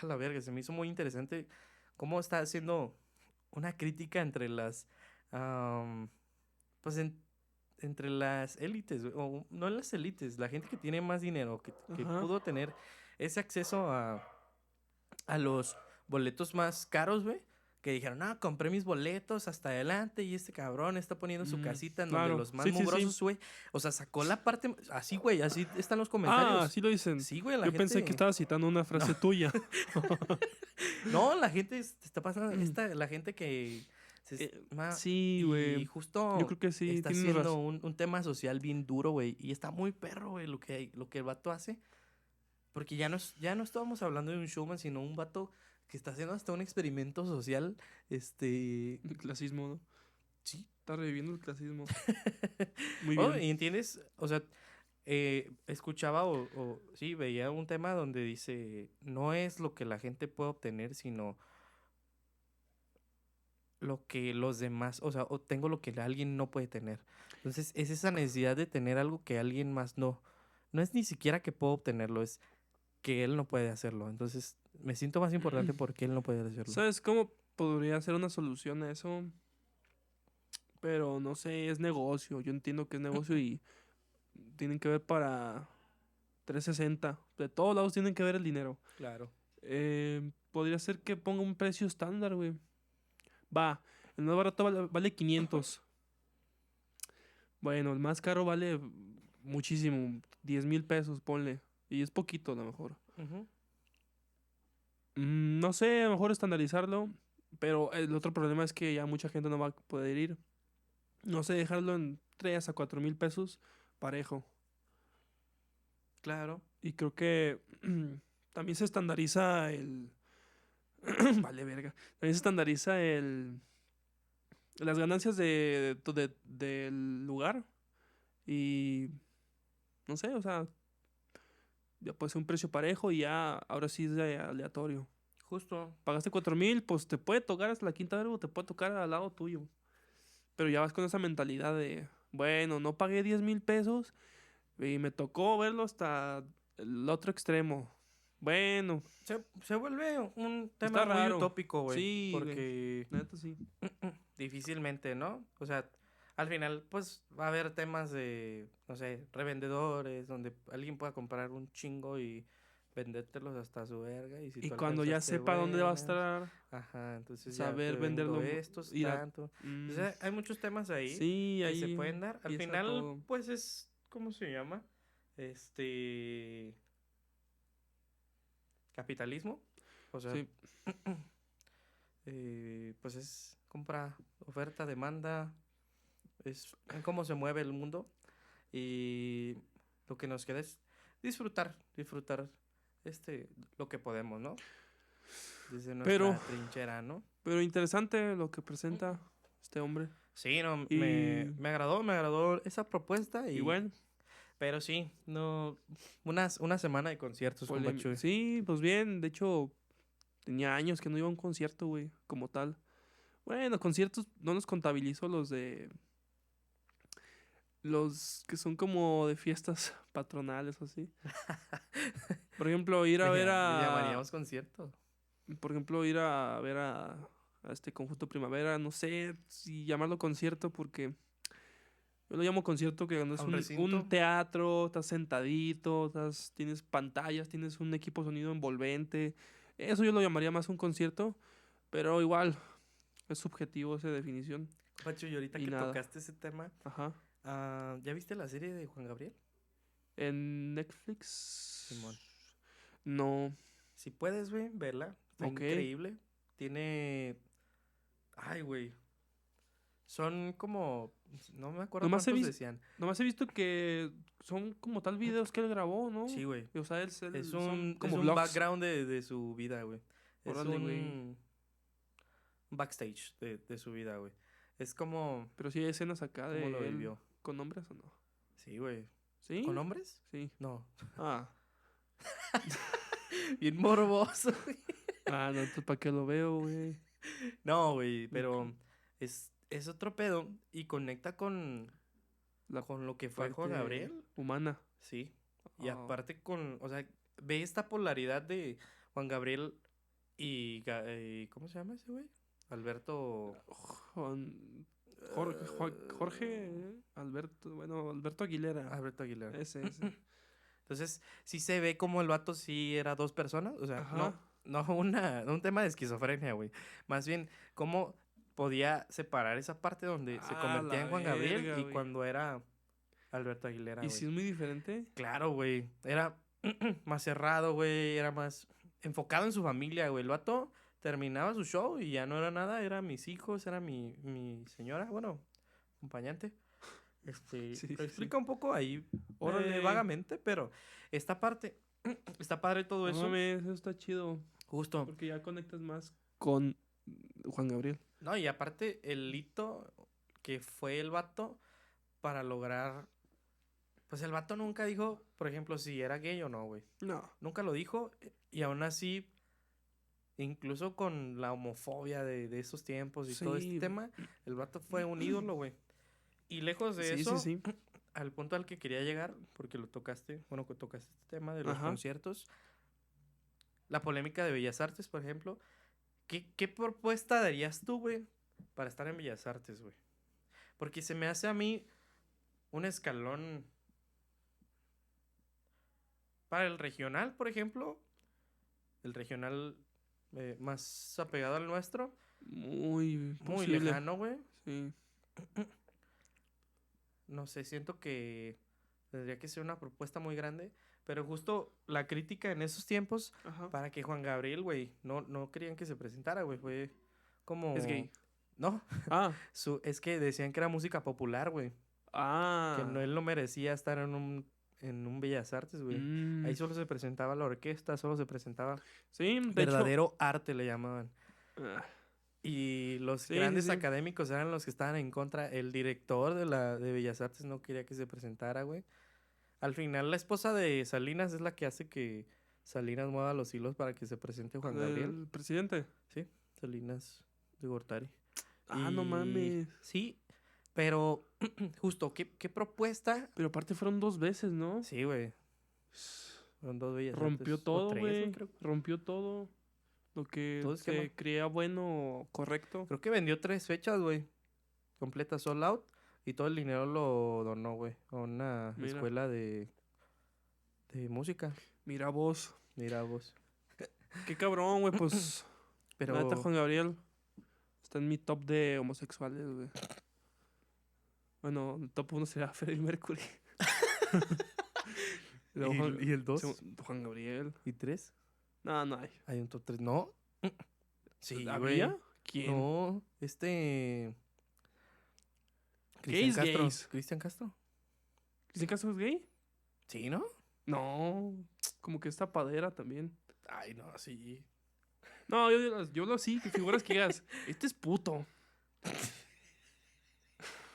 B: a la verga, se me hizo muy interesante cómo está haciendo una crítica entre am, pues entre las élites, güey, o no las élites, la gente que tiene más dinero, que
A: Ajá.
B: pudo tener ese acceso a los boletos más caros, güey. Que dijeron, no, compré mis boletos hasta adelante y este cabrón está poniendo su casita en donde
A: Claro.
B: los más
A: Sí, sí, sí.
B: mugrosos, güey. O sea, sacó la parte, así, güey, así están los
A: Ah,
B: comentarios.
A: sí lo dicen.
B: Sí, güey, la
A: Yo pensé que
B: gente.
A: estaba citando una
B: No,
A: frase tuya.
B: no, la gente está pasando, la gente que
A: Sí,
B: y
A: güey. Yo
B: justo
A: creo que sí,
B: está
A: tienes
B: haciendo
A: razón.
B: un tema social bien duro, güey. Y está muy perro, güey, lo que el vato hace. Porque ya no estábamos hablando de un showman, sino un vato que está haciendo hasta un experimento social.
A: El clasismo, ¿no?
B: Sí.
A: Está reviviendo el clasismo. Muy
B: Oh,
A: bien.
B: y entiendes, o sea, escuchaba sí, veía un tema donde dice, no es lo que la gente puede obtener, sino lo que los demás, o sea, o tengo lo que alguien no puede tener. Entonces, es esa necesidad de tener algo que alguien más no. No es ni siquiera que puedo obtenerlo, es que él no puede hacerlo. Entonces, me siento más importante porque él no puede hacerlo.
A: ¿Sabes cómo podría ser una solución a eso? Pero no sé, es negocio. Yo entiendo que es negocio y tienen que ver para 360. De todos lados tienen que ver el dinero.
B: Claro.
A: Podría ser que ponga un precio estándar, güey. Va, el más barato vale 500. Bueno, el más caro vale muchísimo. 10,000 pesos, ponle. Y es poquito a lo mejor.
B: Ujú.
A: No sé, a lo mejor estandarizarlo. Pero el otro problema es que ya mucha gente no va a poder ir. No sé, dejarlo en 3 a 4,000 pesos parejo.
B: Claro.
A: Y creo que también se estandariza el... Vale, verga. También se estandariza las ganancias del lugar. Y no sé, o sea, ya puede ser un precio parejo y ya ahora sí es aleatorio.
B: Justo.
A: Pagaste 4,000, pues te puede tocar hasta la quinta verga o te puede tocar al lado tuyo. Pero ya vas con esa mentalidad de, bueno, no pagué 10,000 pesos y me tocó verlo hasta el otro extremo. Bueno,
B: Se vuelve un tema
A: está
B: muy
A: raro.
B: utópico, güey.
A: Sí, güey.
B: Porque
A: Neta, sí.
B: difícilmente, ¿no? O sea, al final, pues va a haber temas de, no sé, revendedores, donde alguien pueda comprar un chingo y vendértelos hasta su verga. Y si
A: Y
B: tú
A: cuando ya
B: alcanzaste
A: sepa dónde va a
B: buenas,
A: estar,
B: ajá, entonces ya
A: saber
B: te vendo
A: venderlo,
B: estos
A: ir a...
B: tanto. O
A: mm,
B: sea, hay muchos temas ahí
A: sí,
B: que se
A: ahí
B: pueden dar. Al
A: empieza
B: final,
A: todo.
B: pues es, ¿cómo se llama? Este, capitalismo. O sea,
A: Sí.
B: pues es compra, oferta, demanda, es en cómo se mueve el mundo y lo que nos queda es disfrutar lo que podemos, ¿no? Desde
A: Pero,
B: nuestra trinchera, ¿no?
A: pero interesante lo que presenta. este hombre.
B: Sí, no,
A: Y,
B: me agradó esa propuesta
A: y bueno,
B: pero sí, no, una semana de conciertos con Bachuy.
A: sí, pues bien, de hecho, tenía años que no iba a un concierto, güey, como tal. Bueno, conciertos no los contabilizo los que son como de fiestas patronales o así. Por ejemplo, ir a ver
B: Le llamaríamos concierto.
A: por ejemplo, ir a ver a este Conjunto Primavera, no sé si llamarlo concierto porque yo lo llamo concierto que cuando
B: ¿A
A: es
B: un recinto?
A: un teatro, estás sentadito, tienes pantallas, tienes un equipo de sonido envolvente. Eso yo lo llamaría más un concierto, pero igual es subjetivo esa definición
B: Bachuy, ahorita
A: y
B: que
A: nada.
B: tocaste ese tema,
A: Ajá.
B: ¿ya viste la serie de Juan Gabriel?
A: En Netflix.
B: Simón.
A: No.
B: Si puedes, güey, verla. Está
A: Ok.
B: increíble. Tiene... Ay, güey. Son como... No me acuerdo
A: Nomás he
B: cuántos
A: visto,
B: decían.
A: nomás he visto que son como tal videos que él grabó, ¿no?
B: Sí, güey.
A: O sea, son
B: Es
A: como
B: un
A: vlogs.
B: background de su vida, güey. Es
A: Órale, güey.
B: un backstage de su vida, güey. Es como...
A: Pero sí hay escenas acá
B: ¿Cómo lo
A: de él
B: vivió?
A: con hombres o no.
B: Sí, güey. ¿Con
A: ¿Sí?
B: hombres?
A: Sí.
B: No.
A: Ah.
B: Bien morboso.
A: Ah, no, entonces ¿para qué lo veo, güey?
B: No, güey,
A: Ok.
B: pero es otro pedo y conecta
A: La
B: con lo que fue Juan
A: parte
B: Gabriel.
A: humana.
B: Sí. Y
A: Ah,
B: aparte o sea, ve esta polaridad de Juan Gabriel ¿cómo se llama ese güey? Alberto...
A: Juan- Jorge Alberto, bueno, Alberto Aguilera.
B: Alberto Aguilar.
A: Ese.
B: Entonces, sí se ve como el vato sí era dos personas. O sea,
A: Ajá.
B: no no un tema de esquizofrenia, güey. Más bien, cómo podía separar esa parte donde se
A: Ah,
B: convertía
A: la
B: en Juan Gabriel
A: verga,
B: y
A: güey.
B: cuando era Alberto Aguilera,
A: ¿Y
B: güey.
A: si es muy diferente?
B: Claro, güey. Era más cerrado, güey. Era más enfocado en su familia, güey. El vato terminaba su show y ya no era nada. Era mis hijos, era mi señora, bueno, acompañante.
A: Sí,
B: Lo
A: sí, sí.
B: explica un poco ahí,
A: Órale.
B: vagamente, pero esta parte, está padre todo
A: No
B: eso.
A: mames, eso está chido.
B: Justo.
A: Porque ya conectas más con Juan Gabriel.
B: No, y aparte, el hito que fue el vato para lograr. Pues el vato nunca dijo, por ejemplo, si era gay o no, güey.
A: No.
B: Nunca lo dijo. Y aún así, incluso con la homofobia de esos tiempos y todo este
A: Sí.
B: tema, el vato fue un ídolo, güey. Y lejos de
A: Sí,
B: eso,
A: sí.
B: al punto al que quería llegar, porque lo tocaste, bueno, que tocaste este tema de los
A: Ajá.
B: conciertos, la polémica de Bellas Artes, por ejemplo, ¿qué propuesta darías tú, güey, para estar en Bellas Artes, güey? Porque se me hace a mí un escalón para el regional, por ejemplo, el regional más apegado al nuestro,
A: Muy
B: muy
A: posible.
B: lejano, güey.
A: Sí.
B: No sé, siento que tendría que ser una propuesta muy grande, pero justo la crítica en esos tiempos
A: Ajá.
B: para que Juan Gabriel, güey, no querían que se presentara, güey, fue como...
A: Es gay.
B: No,
A: Ah.
B: es que decían que era música popular, güey, que
A: Ah.
B: él no merecía estar en un Bellas Artes, güey. Ahí solo se presentaba la orquesta, solo se presentaba
A: Sí, de hecho.
B: verdadero arte, le llamaban.
A: Ah,
B: Y los
A: sí,
B: grandes
A: sí.
B: académicos eran los que estaban en contra. El director de Bellas Artes no quería que se presentara, güey. Al final, la esposa de Salinas es la que hace que Salinas mueva los hilos para que se presente Juan Gabriel.
A: El presidente.
B: Sí, Salinas de Gortari.
A: Ah, no mames.
B: Sí, pero justo, ¿qué propuesta?
A: Pero aparte fueron 2 veces, ¿no?
B: Sí, güey. Fueron dos Bellas
A: Rompió
B: Artes. O
A: todo,
B: tres,
A: güey.
B: creo.
A: Rompió todo. Lo que
B: Todo esquema.
A: se creía bueno, correcto.
B: Creo que vendió 3 fechas, güey. Completa sold out. Y todo el dinero lo donó, güey. A una
A: Mira.
B: escuela de música.
A: Mira vos.
B: Mira vos.
A: Qué cabrón, güey. Pues.
B: Pero.
A: La neta, Juan Gabriel está en mi top de homosexuales, güey. Bueno, el top 1 sería Freddie Mercury. Luego
B: ¿Y el 2?
A: Juan Gabriel.
B: ¿Y 3?
A: No, no hay.
B: Hay un top 3. ¿No? Sí, güey.
A: ¿Habría? ¿Quién?
B: No,
A: Gays,
B: Cristian Castro.
A: gays.
B: ¿Cristian Castro?
A: ¿Cristian Castro es gay?
B: Sí, ¿no?
A: No. Como que es tapadera también.
B: Ay, no, sí.
A: No, yo lo sí, que figuras que digas, este es puto.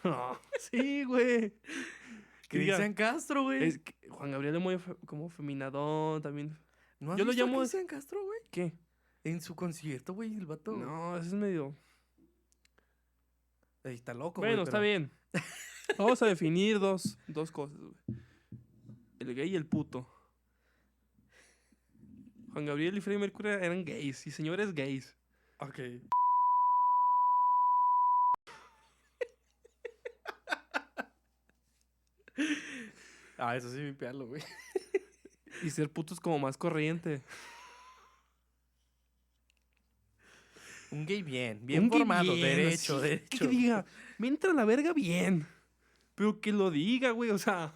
A: No, sí, güey.
B: Cristian Castro, güey.
A: Es que Juan Gabriel es muy como feminadón también.
B: ¿No has
A: Yo lo
B: visto a
A: llamo...
B: Cristian Castro, güey?
A: ¿Qué?
B: En su concierto, güey, el vato.
A: No, ese es medio...
B: Ahí está loco, güey.
A: Bueno, está bien. Vamos a definir dos cosas, güey. El gay y el puto. Juan Gabriel y Freddie Mercury eran gays. Y señores gays.
B: Ok. Eso sí, vipearlo, güey.
A: Y ser puto es como más corriente.
B: Un gay bien
A: Un gay
B: formado,
A: bien,
B: derecho,
A: así,
B: derecho.
A: Que diga, me entra la verga bien. Pero que lo diga, güey, o sea...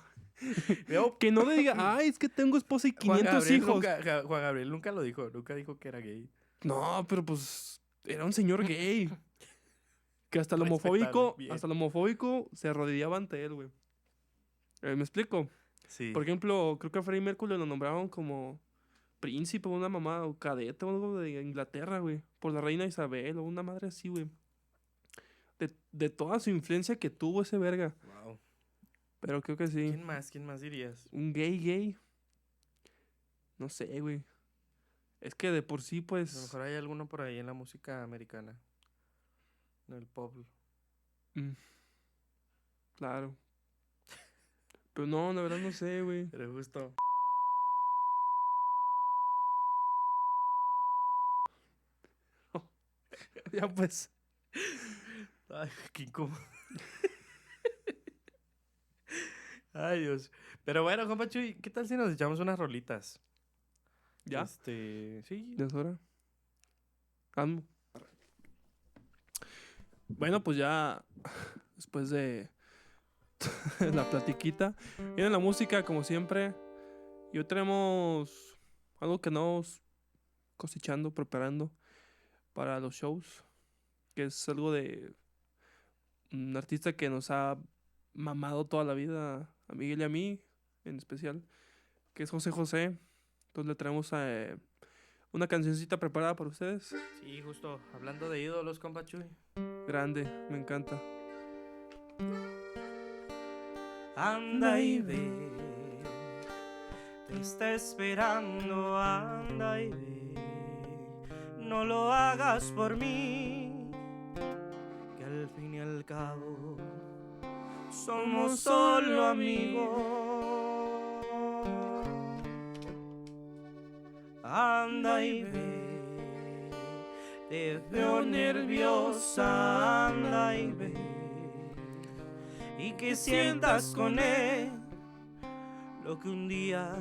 A: Que no le diga, ay, es que tengo esposa y 500 hijos.
B: Juan Gabriel nunca lo dijo, nunca dijo que era gay.
A: No, pero pues era un señor gay. Que hasta lo
B: Respetable,
A: homofóbico se arrodillaba ante él, güey. ¿Me explico?
B: Sí.
A: Por ejemplo, creo que a Freddie Mercury lo nombraron como príncipe o una mamá o cadete o algo de Inglaterra, güey. Por la reina Isabel o una madre así, güey. De toda su influencia que tuvo ese verga.
B: Wow.
A: Pero creo que sí.
B: ¿Quién más dirías?
A: Un gay. No sé, güey. Es que de por sí,
B: A lo
A: pues...
B: mejor hay alguno por ahí en la música americana. En el pop.
A: Claro. Pero no, la verdad no sé, güey.
B: Pero justo.
A: Ya pues.
B: Ay, qué incómodo. Ay, Dios. Pero bueno, compa Chuy, ¿qué tal si nos echamos unas rolitas?
A: ¿Ya?
B: Sí.
A: ¿Ya es hora? Ando. Bueno, pues ya después de la platiquita, viene la música como siempre. Y hoy tenemos algo que nos cosechando, preparando para los shows, que es algo de un artista que nos ha mamado toda la vida, a Miguel y a mí en especial, que es José José. Entonces le traemos una cancioncita preparada para ustedes.
B: Sí, justo. Hablando de ídolos, compa Chuy.
A: Grande, me encanta.
B: Anda y ve, te está esperando, anda y ve. No lo hagas por mí, que al fin y al cabo somos solo amigos. Anda y ve, te veo nerviosa, anda y ve. Y que sientas con él lo que un día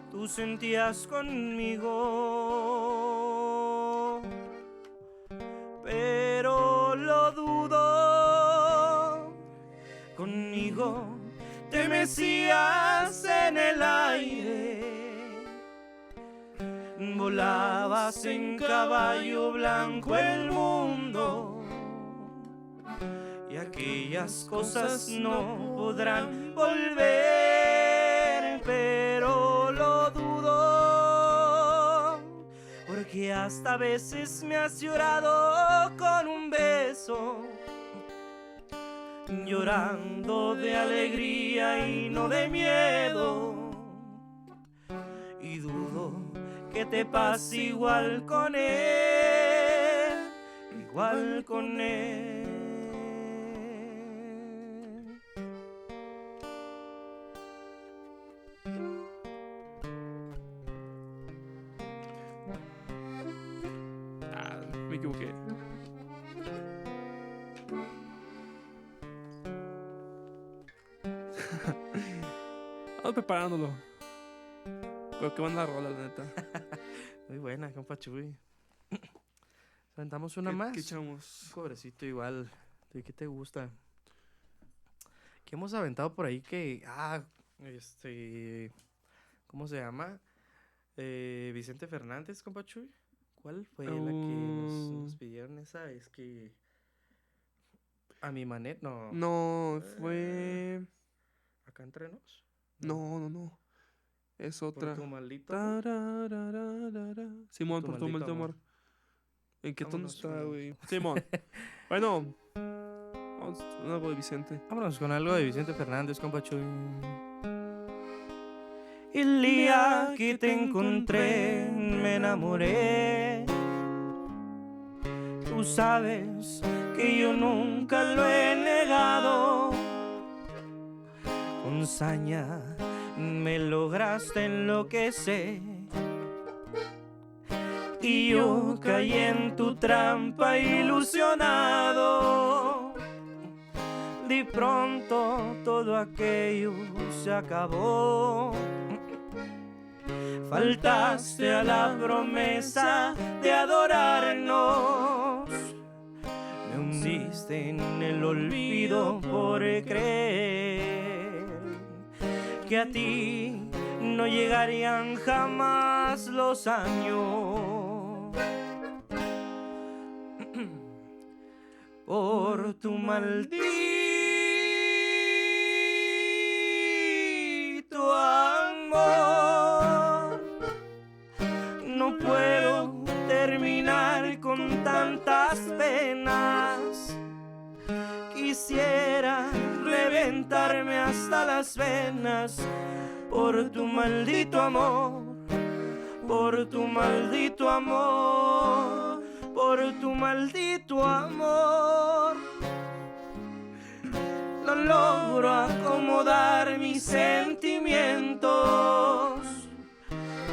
B: tú sentías conmigo. Pero lo dudo, conmigo te mecías en el aire, volabas en caballo blanco el mundo. Y aquellas cosas no podrán volver, pero lo dudo, porque hasta a veces me has llorado con un beso, llorando de alegría y no de miedo. Y dudo que te pase igual con él, igual con él.
A: Me equivoqué. Vamos preparándolo. Pero qué buena rola, la neta.
B: Muy buena, compa Chuy. ¿Aventamos una
A: ¿Qué
B: más?
A: echamos?
B: Un cobrecito igual. ¿De qué te gusta? ¿Qué hemos aventado por ahí que... ¿cómo se llama? Vicente Fernández, compa Chuy. ¿Cuál fue la que nos pidieron esa? Es que... A mi manera, no.
A: No, fue...
B: ¿Acá entre nos?
A: No. Es otra.
B: Por tu maldito.
A: Tararararara. Simón,
B: Tu
A: por tu
B: maldito
A: maldito amor.
B: amor.
A: ¿En qué tono
B: Vámonos,
A: está,
B: güey.
A: güey? Simón. Bueno, No, algo de Vicente.
B: Vámonos con algo de Vicente Fernández, compa Chuy. El día que te encontré me enamoré. Tú sabes que yo nunca lo he negado. Con saña me lograste enloquecer. Y yo caí en tu trampa ilusionado. De pronto todo aquello se acabó. Faltaste a la promesa de adorarnos. Me hundiste en el olvido por creer que a ti no llegarían jamás los años. Por tu maldito amor, no puedo terminar con tantas penas. Quisiera reventarme hasta las venas por tu maldito amor, por tu maldito amor, por tu maldito amor. No logro acomodar mis sentimientos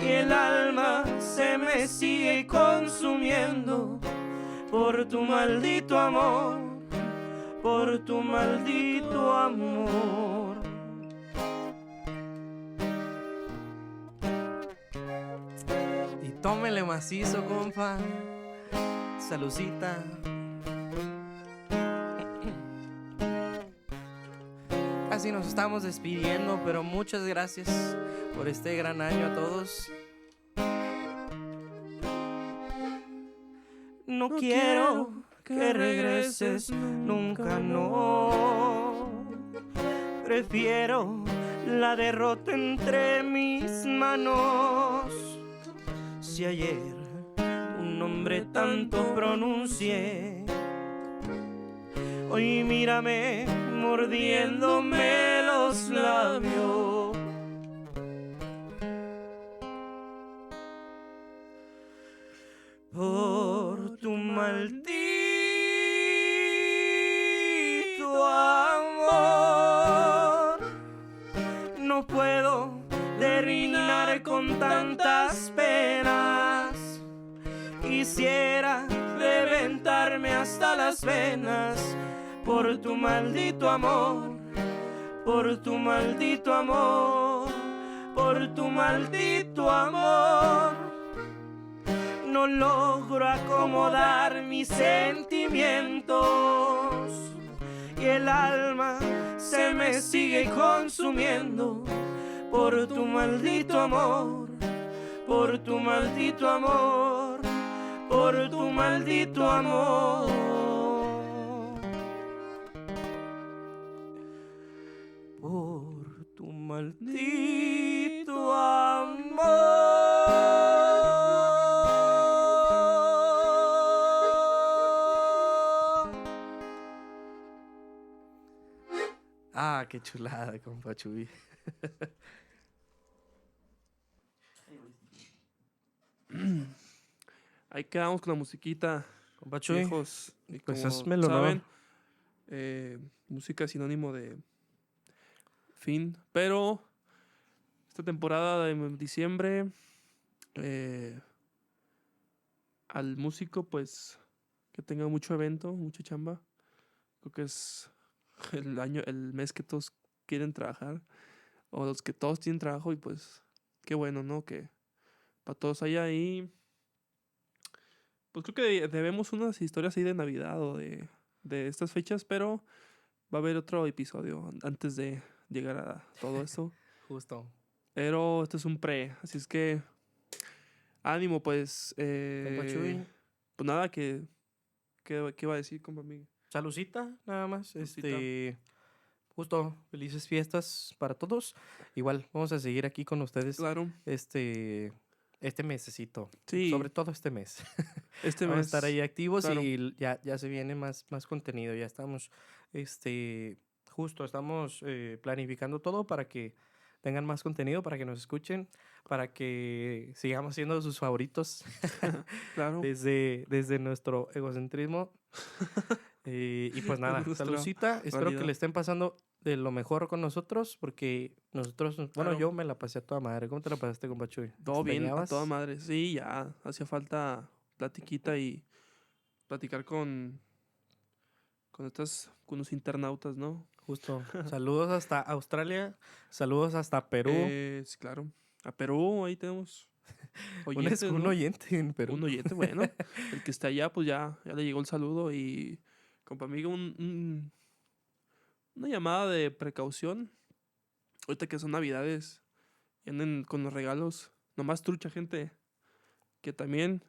B: y el alma se me sigue consumiendo por tu maldito amor, por tu maldito amor. Y tómele macizo, compa. Salucita. Casi nos estamos despidiendo, pero muchas gracias por este gran año a todos. No quiero que regreses, nunca no. Prefiero la derrota entre mis manos. Si ayer un nombre tanto pronuncié, hoy mírame mordiéndome los labios. Por tu maldito amor, no puedo terminar con tantas penas. Quisiera reventarme hasta las venas por tu maldito amor, por tu maldito amor, por tu maldito amor. No logro acomodar mis sentimientos y el alma se me sigue consumiendo por tu maldito amor, por tu maldito amor, por tu maldito amor. Por tu maldito amor. Ah, qué chulada, compa Chuy.
A: Ahí quedamos con la musiquita,
B: Compa Chuy,
A: viejos. Y
B: pues
A: como
B: házmelo,
A: saben, música es sinónimo de fin. Pero esta temporada de diciembre, al músico, pues, que tenga mucho evento, mucha chamba. Creo que es el mes que todos quieren trabajar, o los que todos tienen trabajo, y pues, qué bueno, ¿no? Que para todos haya ahí. Pues creo que debemos unas historias ahí de Navidad o de estas fechas, pero va a haber otro episodio antes de llegar a todo eso.
B: Justo.
A: Pero esto es un pre, así es que ánimo, pues.
B: Compa Chuy.
A: Pues nada, ¿qué iba a decir, compa amigo?
B: Salucita, nada más.
A: Salucita.
B: Justo, felices fiestas para todos. Igual, vamos a seguir aquí con ustedes.
A: Claro.
B: este mesecito.
A: Sí.
B: Sobre todo este mes.
A: Este
B: Vamos a
A: mes.
B: estar ahí activos
A: claro.
B: y ya se viene más contenido. Ya estamos, justo estamos planificando todo para que tengan más contenido, para que nos escuchen, para que sigamos siendo sus favoritos
A: Claro.
B: desde nuestro egocentrismo. Y pues nada,
A: Nuestra
B: saludcita. Espero que
A: realidad.
B: le estén pasando de lo mejor con nosotros, porque nosotros, bueno,
A: Claro.
B: yo me la pasé a toda madre. ¿Cómo te la pasaste, compa Chuy?
A: Todo bien, a
B: ¿Extrañabas?
A: toda madre. Sí, ya hacía falta platiquita y platicar con con los internautas, ¿no?
B: Justo. Saludos hasta Australia, saludos hasta Perú.
A: Sí, claro. A Perú, ahí tenemos oyentes,
B: Un
A: ¿no?
B: oyente en Perú.
A: Un oyente, bueno. El que está allá, pues ya le llegó el saludo y, compa amigo, una llamada de precaución. Ahorita que son navidades y anden con los regalos. Nomás trucha, gente. Que también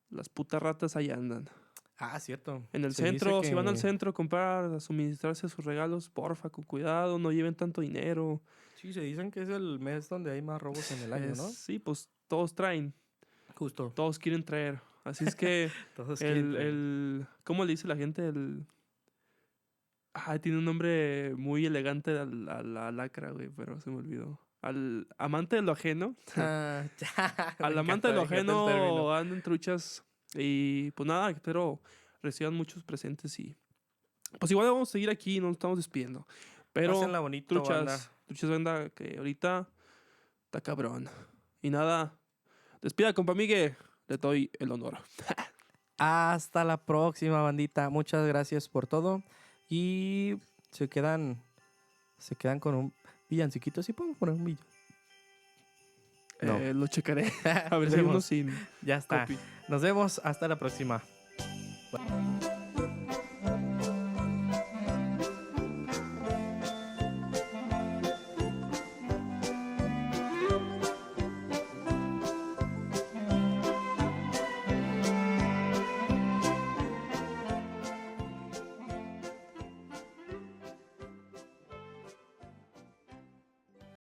A: las putas ratas ahí andan.
B: Ah, cierto.
A: En el
B: Se dice
A: centro, si van al
B: que-
A: centro a comprar, a suministrarse sus regalos, porfa, con cuidado, no lleven tanto dinero.
B: Sí, se dicen que es el mes donde hay más robos en el año, ¿no?
A: Sí, pues todos traen,
B: Justo.
A: todos quieren traer. Así es que
B: Todos quieren traer.
A: ¿cómo le dice la gente? Tiene un nombre muy elegante a la lacra, güey, pero se me olvidó. Al amante de lo ajeno.
B: Ah, ya, me
A: Al amante de lo
B: encanta el término.
A: ajeno andan truchas. Y pues nada, espero reciban muchos presentes y pues igual vamos a seguir aquí, no nos estamos despidiendo. Pero
B: Pásenla bonito, banda.
A: truchas banda, que ahorita está cabrón. Y nada, despida, compa Migue, le doy el honor.
B: Hasta la próxima, bandita. Muchas gracias por todo. Y se quedan con un villanciquito. ¿Sí podemos poner un villancico? No.
A: Lo checaré. A ver si hay uno
B: Vemos.
A: sin
B: Ya está.
A: copy.
B: Nos vemos. Hasta la próxima. Bye.